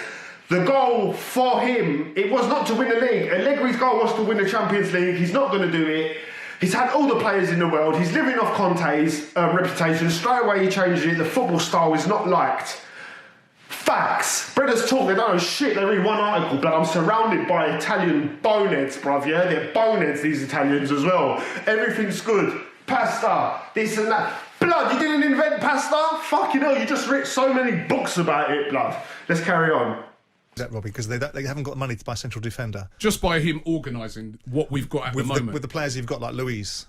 The goal for him, it was not to win the league. Allegri's goal was to win the Champions League. He's not going to do it. He's had all the players in the world. He's living off Conte's reputation. Straight away he changes it. The football style is not liked. Facts. Brothers talk, they don't know shit. They read one article, but I'm surrounded by Italian boneheads, bruv, yeah? They're boneheads, these Italians as well. Everything's good. Pasta, this and that. Blood, you didn't invent pasta? Fucking hell, you just wrote so many books about it, blood. Let's carry on. That, Robbie, because they haven't got money to buy a central defender. Just by him organising what we've got at the moment. With the players you've got, like Luis.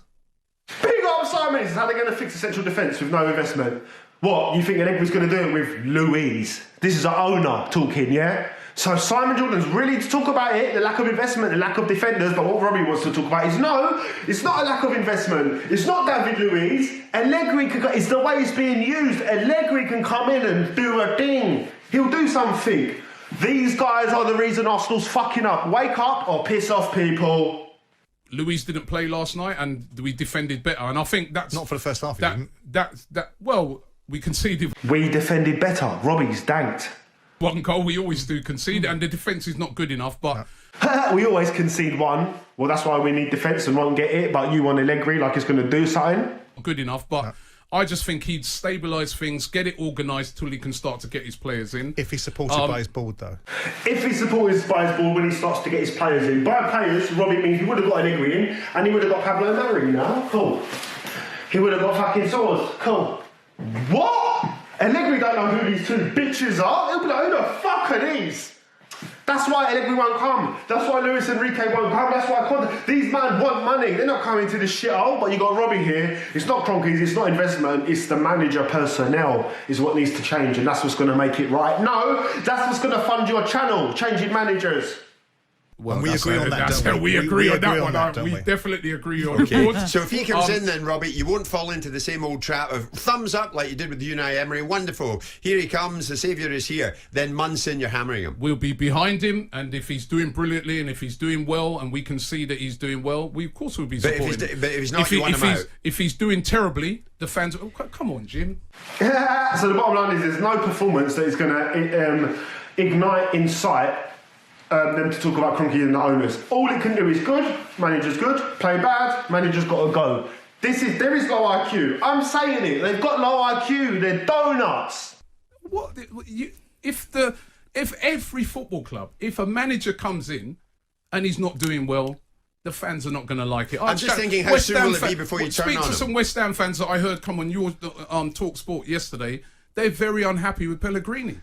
Big up Simon, how are they going to fix a central defence with no investment? What, you think Allegri's going to do it with Luis? This is an owner talking, yeah? So Simon Jordan's really to talk about it, the lack of investment, the lack of defenders, but what Robbie wants to talk about is no, it's not a lack of investment. It's not David Luiz. Allegri it's the way it's being used. Allegri can come in and do a thing. He'll do something. These guys are the reason Arsenal's fucking up. Wake up or piss off people. Luis didn't play last night and we defended better. And I think that's... Not for the first half, well, we conceded... We defended better. Robbie's danked. One goal, we always do concede, and the defence is not good enough, but... We always concede one. Well, that's why we need defence and won't get it, but you want Allegri like it's going to do something. Good enough, but... I just think he'd stabilise things, get it organised till he can start to get his players in. If he's supported by his board, though. If he's supported by his board when he starts to get his players in. By players, Robbie means he would have got Allegri in, and he would have got Pablo Mari now. Cool. He would have got fucking Soares. Cool. What? Allegri don't know who these two bitches are. He'll be like, who the fuck are these? That's why Allegri won't come. That's why Luis Enrique won't come. That's why these men want money. They're not coming to this shithole. But you got Robbie here. It's not Kroenkes. It's not investment. It's the manager personnel is what needs to change, and that's what's going to make it right. No, that's what's going to fund your channel. Changing managers. Well, we agree on that, don't we? We agree on that one. We we? definitely agree on it. So if he comes in then, Robbie, you won't fall into the same old trap of thumbs up like you did with Unai Emery. Wonderful. Here he comes. The saviour is here. Then months in, you're hammering him. We'll be behind him, and if he's doing brilliantly and if he's doing well and we can see that he's doing well, we of course will be supporting him. But if he's not, you want him out. If he's doing terribly, the fans... Oh, come on, Jim. So the bottom line is there's no performance that is going to ignite insight them to talk about Kroenke and the owners. All it can do is good, manager's good, play bad, manager's got to go. There is low IQ. I'm saying it. They've got low IQ. They're donuts. What if every football club, if a manager comes in and he's not doing well, the fans are not going to like it. I'm just thinking, how soon will it be before you turn on Speak to them? some West Ham fans that I heard come on your Talk Sport yesterday. They're very unhappy with Pellegrini.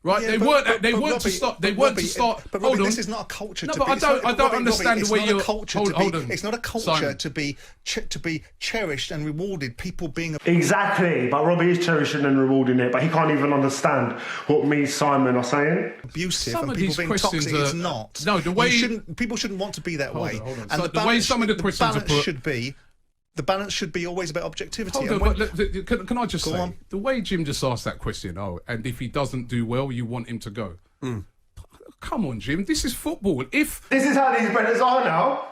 Right, Yeah, they weren't to start. But Robbie, this is not a culture. No, to but be, I don't understand the way you're. Hold on. It's not a culture Simon. to be cherished and rewarded. People being Exactly, but Robbie is cherishing and rewarding it, but he can't even understand what me, Simon, are saying. abusive Some and of people these being questions toxic. It's not. No, the way people shouldn't want to be that way. Hold on. And So the way some of the questions are put. The balance should be always about objectivity. Hold on, but can I just say, on. the way Jim just asked that question, and if he doesn't do well, you want him to go. Come on, Jim, this is football. This is how these brothers are now.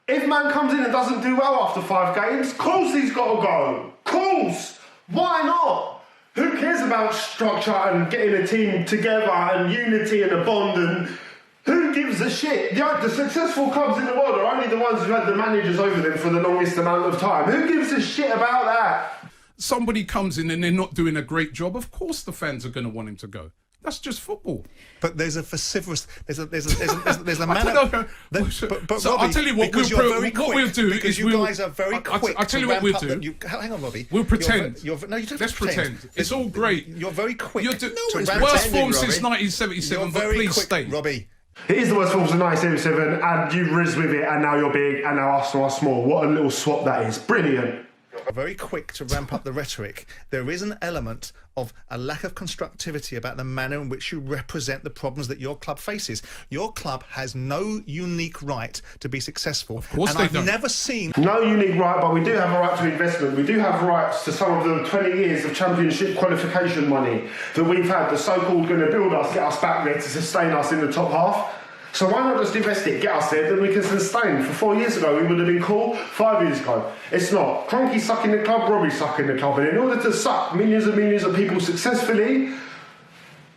If man comes in and doesn't do well after 5 games, course he's got to go. Course. Why not? Who cares about structure and getting a team together and unity and a bond and... Who gives a shit? The successful clubs in the world are only the ones who had the managers over them for the longest amount of time. Who gives a shit about that? Somebody comes in and they're not doing a great job, of course the fans are going to want him to go. That's just football. But there's a vociferous... There's a manner... But so Robbie, I'll tell you what we'll do because you guys are very quick. I'll tell you what we'll do. Hang on, Robbie. We'll pretend. No, you don't have Let's to pretend. It's all great. You're very quick. Worst form since 1977, but please stay. Robbie. It is the worst form since 1977, and you riz with it, and now you're big, and now Arsenal are small. What a little swap that is. Brilliant. Very quick to ramp up the rhetoric. There is an element of a lack of constructivity about the manner in which you represent the problems that your club faces. Your club has no unique right to be successful. Of course, and they I've don't. never seen... No unique right, but we do have a right to investment. We do have rights to some of the 20 years of championship qualification money that we've had, the so-called going to build us, get us back there to sustain us in the top half. So why not just invest it, get us there, then we can sustain. For 4 years ago, we would have been cool. 5 years ago, it's not. Cronky's sucking the club, Robbie's sucking the club. And in order to suck millions and millions of people successfully,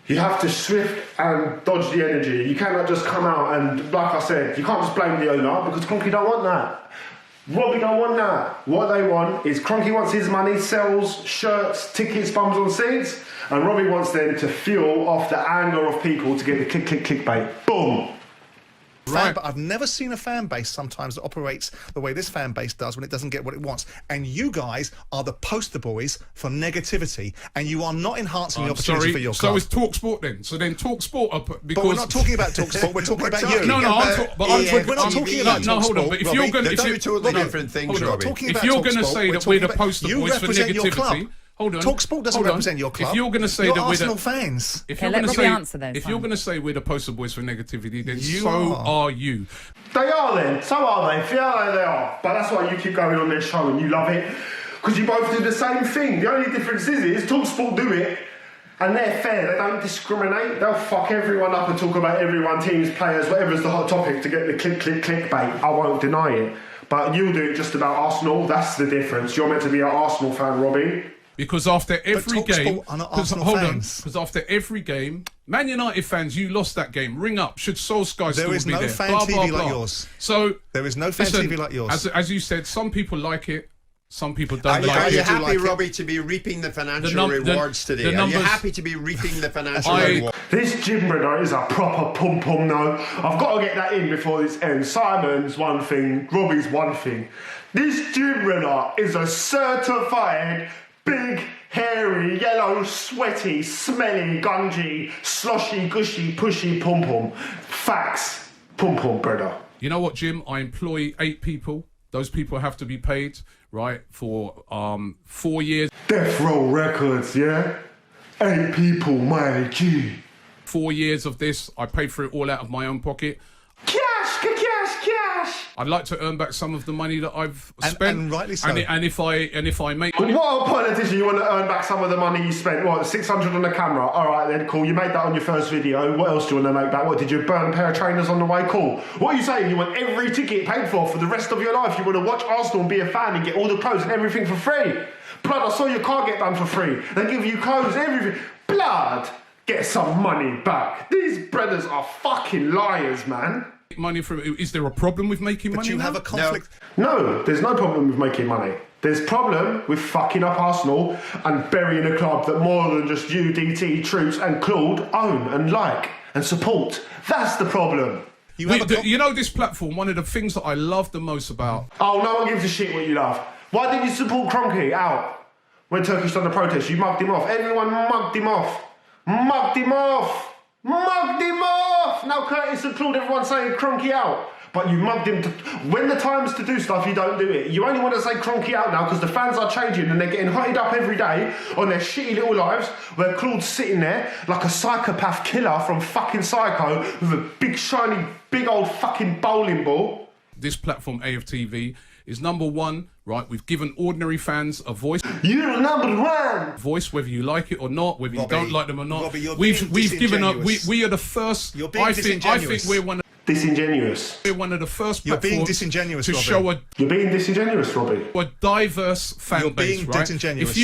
you have to shift and dodge the energy. You cannot just come out and, like I said, you can't just blame the owner because Cronky don't want that. Robbie don't want that. What they want is Cronky wants his money, sells shirts, tickets, bums on seats, and Robbie wants them to fuel off the anger of people to get the clickbait. Boom. Right. But I've never seen a fan base sometimes that operates the way this fan base does when it doesn't get what it wants. And you guys are the poster boys for negativity, and you are not enhancing the opportunity for your club. So is Talk Sport then? So then Talk Sport up because... But we're not talking about Talk Sport, we're talking about you. No, we're not talking about Talk hold on. Sport, But if you're going They're two totally different things, Robbie. If you're going to say that we're the poster boys for negativity... Hold on. Talk Sport doesn't represent your club. If you're going to say you're that Arsenal we're fans. If you're going to say we're the poster boys for negativity, then so are you. They are then. So are they. Yeah, they are. But that's why you keep going on their show and you love it. Because you both do the same thing. The only difference is Talk Sport do it and they're fair. They don't discriminate. They'll fuck everyone up and talk about everyone, teams, players, whatever's the hot topic to get the clickbait. I won't deny it. But you'll do it just about Arsenal. That's the difference. You're meant to be an Arsenal fan, Robbie. Because after every game, because after every game, Man United fans, you lost that game. Ring up. Should Solskjaer still be there? There is no fan TV like yours. So there is no fan TV like yours. As you said, some people like it. Some people don't Are you happy, like Robbie, to be reaping the financial rewards today? Are you happy to be reaping the financial rewards? This gibber is a proper pum-pum now. I've got to get that in before this ends. Simon's one thing, Robbie's one thing. This gibber is a certified big, hairy, yellow, sweaty, smelly, gungy, sloshy, gushy, pushy pum-pum. Facts. Pum-pum, brother. You know what, Jim? I employ 8 people. Those people have to be paid, right, for 4 years. Death Row Records, yeah? 8 people, my G. 4 years of this, I paid for it all out of my own pocket. Cash! I'd like to earn back some of the money that I've spent, and rightly so. And if I make, What a politician! You want to earn back some of the money you spent? What, 600 on the camera? All right, then cool. You made that on your first video. What else do you want to make back? What, did you burn a pair of trainers on the way? Cool. What are you saying? You want every ticket paid for the rest of your life? You want to watch Arsenal and be a fan and get all the clothes and everything for free? Blood! I saw your car get done for free. They give you clothes, everything. Blood! Get some money back. These brothers are fucking liars, man. Money from, is there a problem with making money? But you have a conflict. No, there's no problem with making money. There's problem with fucking up Arsenal and burying a club that more than just you, DT, Troops and Claude own and like and support. That's the problem. You know this platform, one of the things that I love the most about... Oh, no one gives a shit what you love. Why didn't you support Kroenke out when Turkish done the protest? You mugged him off. Everyone mugged him off. Mugged him off. Mugged him off! Now Curtis and Claude, everyone saying Kroenke out. But you mugged him. When the time's to do stuff, you don't do it. You only want to say Kroenke out now because the fans are changing and they're getting hotted up every day on their shitty little lives where Claude's sitting there like a psychopath killer from fucking Psycho with a big shiny, big old fucking bowling ball. This platform, AFTV, is number one, right? We've given ordinary fans a voice. You're number one! Voice, whether you like it or not, whether you don't like them or not. Robbie, we've given up. We are the first. You're being I think we're one. Disingenuous. We're one of the first You're platforms being disingenuous, to Robbie. show You're being disingenuous, Robbie. a diverse fan base, being right? disingenuous.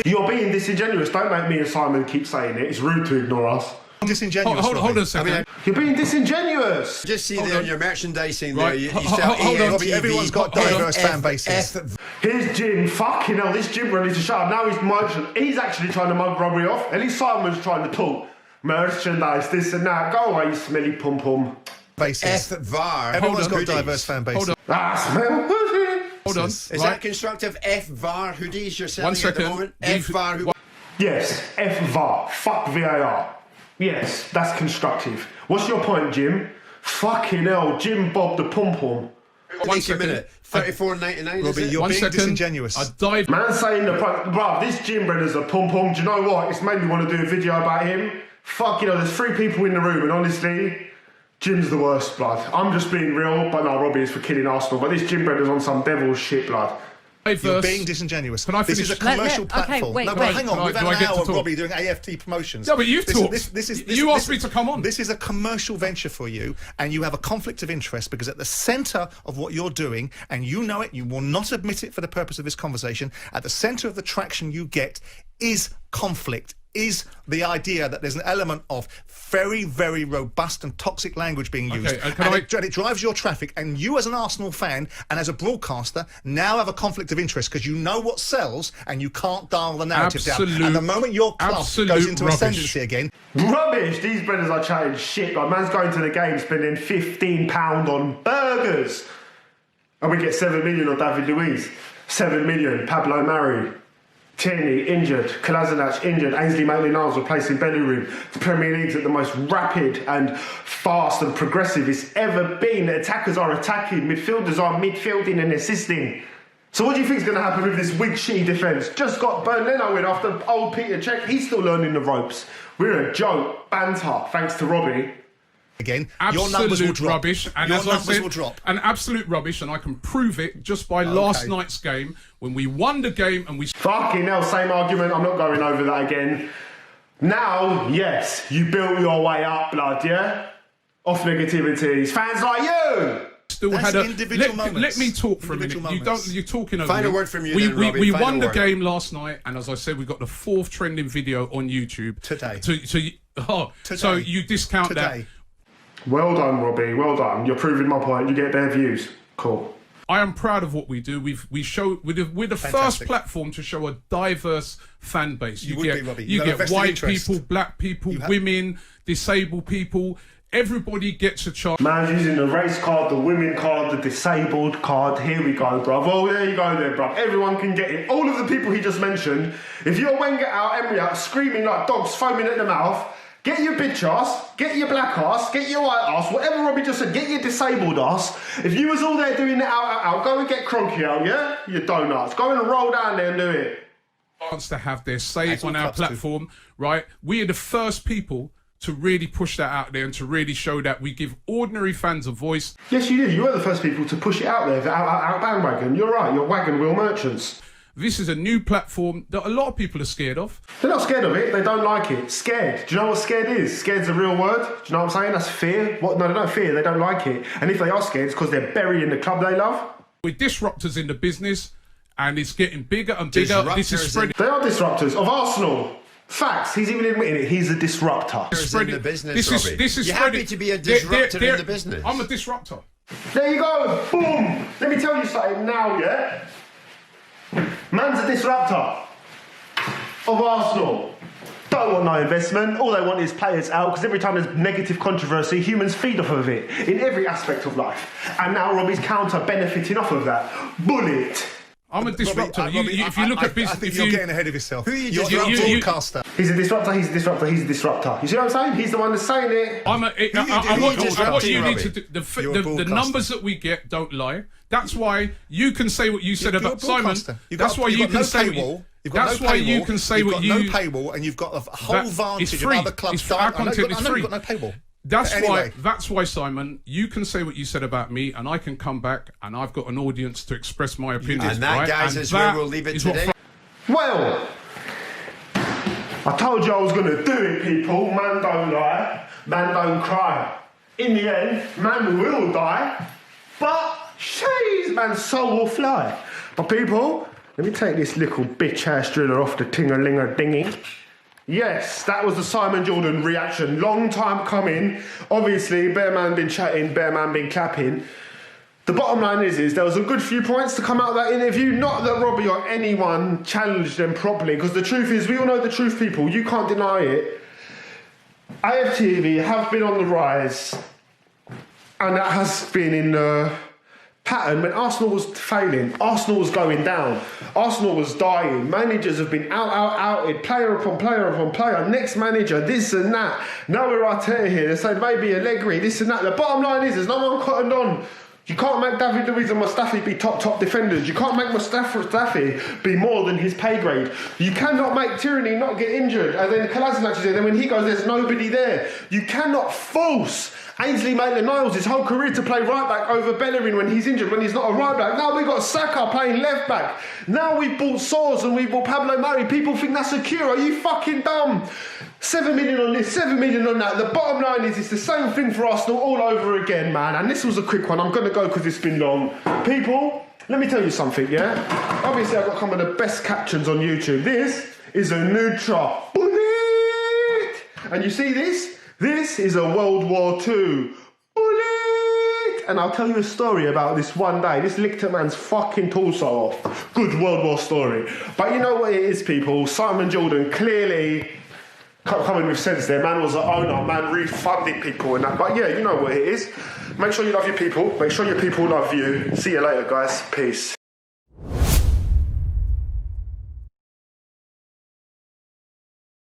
You're being disingenuous. Don't make me and Simon keep saying it. It's rude to ignore us. Disingenuous. Hold on a second. You're being disingenuous. Just see there on your merchandising Right. there. You Hold sell on. Robbie, everyone's got diverse fan bases. Here's Jim. Fucking hell, this Jim needs to shut up. Now he's actually trying to mug Robbie off. At least Simon's trying to talk. Merchandise, this and that. Go away, you smelly pum-pum. Bases. VAR. Everyone's got hoodies. diverse fan bases. Hold on. Ah, smell pussy. Hold on. Is that constructive? VAR hoodies you're selling One second. at the moment? VAR hoodies. Yes, F-VAR. Fuck VAR. Yes, that's constructive. What's your point, Jim? Fucking hell, Jim Bob the pum-pum. Wait a minute. $34.99. Robbie, you're being disingenuous. I dive. Man saying bruv, this Jim Brenner's a pom-pom. Do you know what? It's made me want to do a video about him. Fuck, there's 3 people in the room, and honestly, Jim's the worst, blood. I'm just being real, but no, Robbie is for killing Arsenal. But this Jim Brenner's on some devil's shit, blood. You're being disingenuous. Can I this finish? is a commercial platform. Okay, wait, no, wait. but hang on. We've had an hour of talk? Robbie doing AFT promotions. No, but you've talked. You asked me to come on. This is a commercial venture for you, and you have a conflict of interest because at the centre of what you're doing, and you know it, you will not admit it for the purpose of this conversation, at the centre of the traction you get is conflict, is the idea that there's an element of very, very robust and toxic language being used. Okay, and it drives your traffic. And you as an Arsenal fan and as a broadcaster now have a conflict of interest because you know what sells and you can't dial the narrative down. And the moment your club goes into ascendancy again... Rubbish! These brothers are chatting shit. Like, man's going to the game spending £15 on burgers. And we get 7 million on David Luiz. 7 million, Pablo Mari. Tierney injured, Kolasinac injured, Ainsley Maitland-Niles replacing Bellerin. The Premier League's at the most rapid and fast and progressive it's ever been. Attackers are attacking, midfielders are midfielding and assisting. So what do you think is going to happen with this weak, shitty defence? Just got Bernd Leno in after old Peter Cech. He's still learning the ropes. We're a joke, banter, thanks to Robbie. Again, absolute your numbers will drop. Rubbish, and your as numbers I said, will drop. An absolute rubbish, and I can prove it just by last night's game when we won the game and we. Fucking hell, same argument. I'm not going over that again. Now, yes, you built your way up, blood. Yeah, off negativities. Fans like you. Still That's had individual moments. Let me talk for Individual a minute. moments. You're talking over Find me. a word from you then, Robbie. We Find won a the word. game last night, and as I said, we got the 4th trending video on YouTube Today. So you discount Today. that. Well done, Robbie. Well done. You're proving my point. You get their views. Cool. I am proud of what we do. We're the first platform to show a diverse fan base. You get white people, black people, women, disabled people. Everybody gets a chance. Man's using the race card, the women card, the disabled card. Here we go, bruv. Oh, there you go there, bruv. Everyone can get it. All of the people he just mentioned. If you're Wenger out, Emery out, screaming like dogs, foaming at the mouth, get your bitch ass, get your black ass, get your white ass, whatever Robbie just said, get your disabled ass. If you was all there doing it out, go and get Cronky out, yeah? You donuts. Go and roll down there and do it. Wants to have their say on our platform, right? We are the first people to really push that out there and to really show that we give ordinary fans a voice. Yes, you did. You were the first people to push it out there, out bandwagon. You're right, you're wagon wheel merchants. This is a new platform that a lot of people are scared of. They're not scared of it, they don't like it. Scared. Do you know what scared is? Scared's a real word. Do you know what I'm saying? That's fear. What? No, they don't fear, they don't like it. And if they are scared, it's because they're burying the club they love. We're disruptors in the business and it's getting bigger and bigger. This is spreading. They are disruptors of Arsenal. Facts. He's even admitting it. He's a disruptor. In the business, Robbie. This is You're spreading. happy to be a disruptor in the business. I'm a disruptor. There you go. Boom. Let me tell you something now, yeah? Man's a disruptor of Arsenal. Don't want no investment. All they want is players out because every time there's negative controversy, humans feed off of it in every aspect of life. And now Robbie's counter benefiting off of that. Bullet. I'm a disruptor. Robbie, if you look at business, I think you're getting ahead of yourself. Who are you You're a broadcaster. He's a disruptor, he's a disruptor, he's a disruptor. You see what I'm saying? He's the one that's saying it. What you need to do, the broadcaster. numbers that we get don't lie. That's why you can say what you said about Simon. That's why you can say what That's why you can say what you. You've got no paywall, and you've got a whole vantage of other clubs. Our content is free. You've got no paywall. That's why, Simon, you can say what you said about me, and I can come back, and I've got an audience to express my opinions. And that, right? guys, and is where we'll leave it today. Well, I told you I was going to do it, people. Man don't lie, man don't cry. In the end, man will die, but sheesh, man's soul will fly. But people, let me take this little bitch-ass driller off the ting-a-ling-a-dinging. Yes, that was the Simon Jordan reaction. Long time coming. Obviously, Bear Man been chatting, Bear Man been clapping. The bottom line is there was a good few points to come out of that interview. Not that Robbie or anyone challenged them properly, because the truth is, we all know the truth, people. You can't deny it. AFTV have been on the rise, and that has been in the pattern. When Arsenal was failing, Arsenal was going down, Arsenal was dying, managers have been outed, player upon player upon player, next manager, this and that. Now we're Arteta here, they say maybe Allegri, this and that. The bottom line is there's no one cottoned on You can't make David Luiz and Mustafi be top defenders. You can't make Mustafi be more than his pay grade. You cannot make Tierney not get injured. And then Kolasinac is there. Then when he goes, there's nobody there. You cannot force Ainsley Maitland-Niles his whole career to play right back over Bellerin when he's injured, when he's not a right back. Now we've got Saka playing left back. Now we've bought Soares and we've bought Pablo Mari. People think that's secure. Are you fucking dumb? 7 million on this, 7 million on that. The bottom line is it's the same thing for Arsenal all over again, man. And this was a quick one. I'm going to go because it's been long. People, let me tell you something, yeah? Obviously, I've got some of the best captions on YouTube. This is a neutral. And you see this? This is a World War II. Bullet! And I'll tell you a story about this one day. This licked a man's fucking torso off. Good World War story. But you know what it is, people? Simon Jordan clearly coming with sense there. Man was an owner. Man refunded people and that. But yeah, you know what it is. Make sure you love your people. Make sure your people love you. See you later, guys. Peace.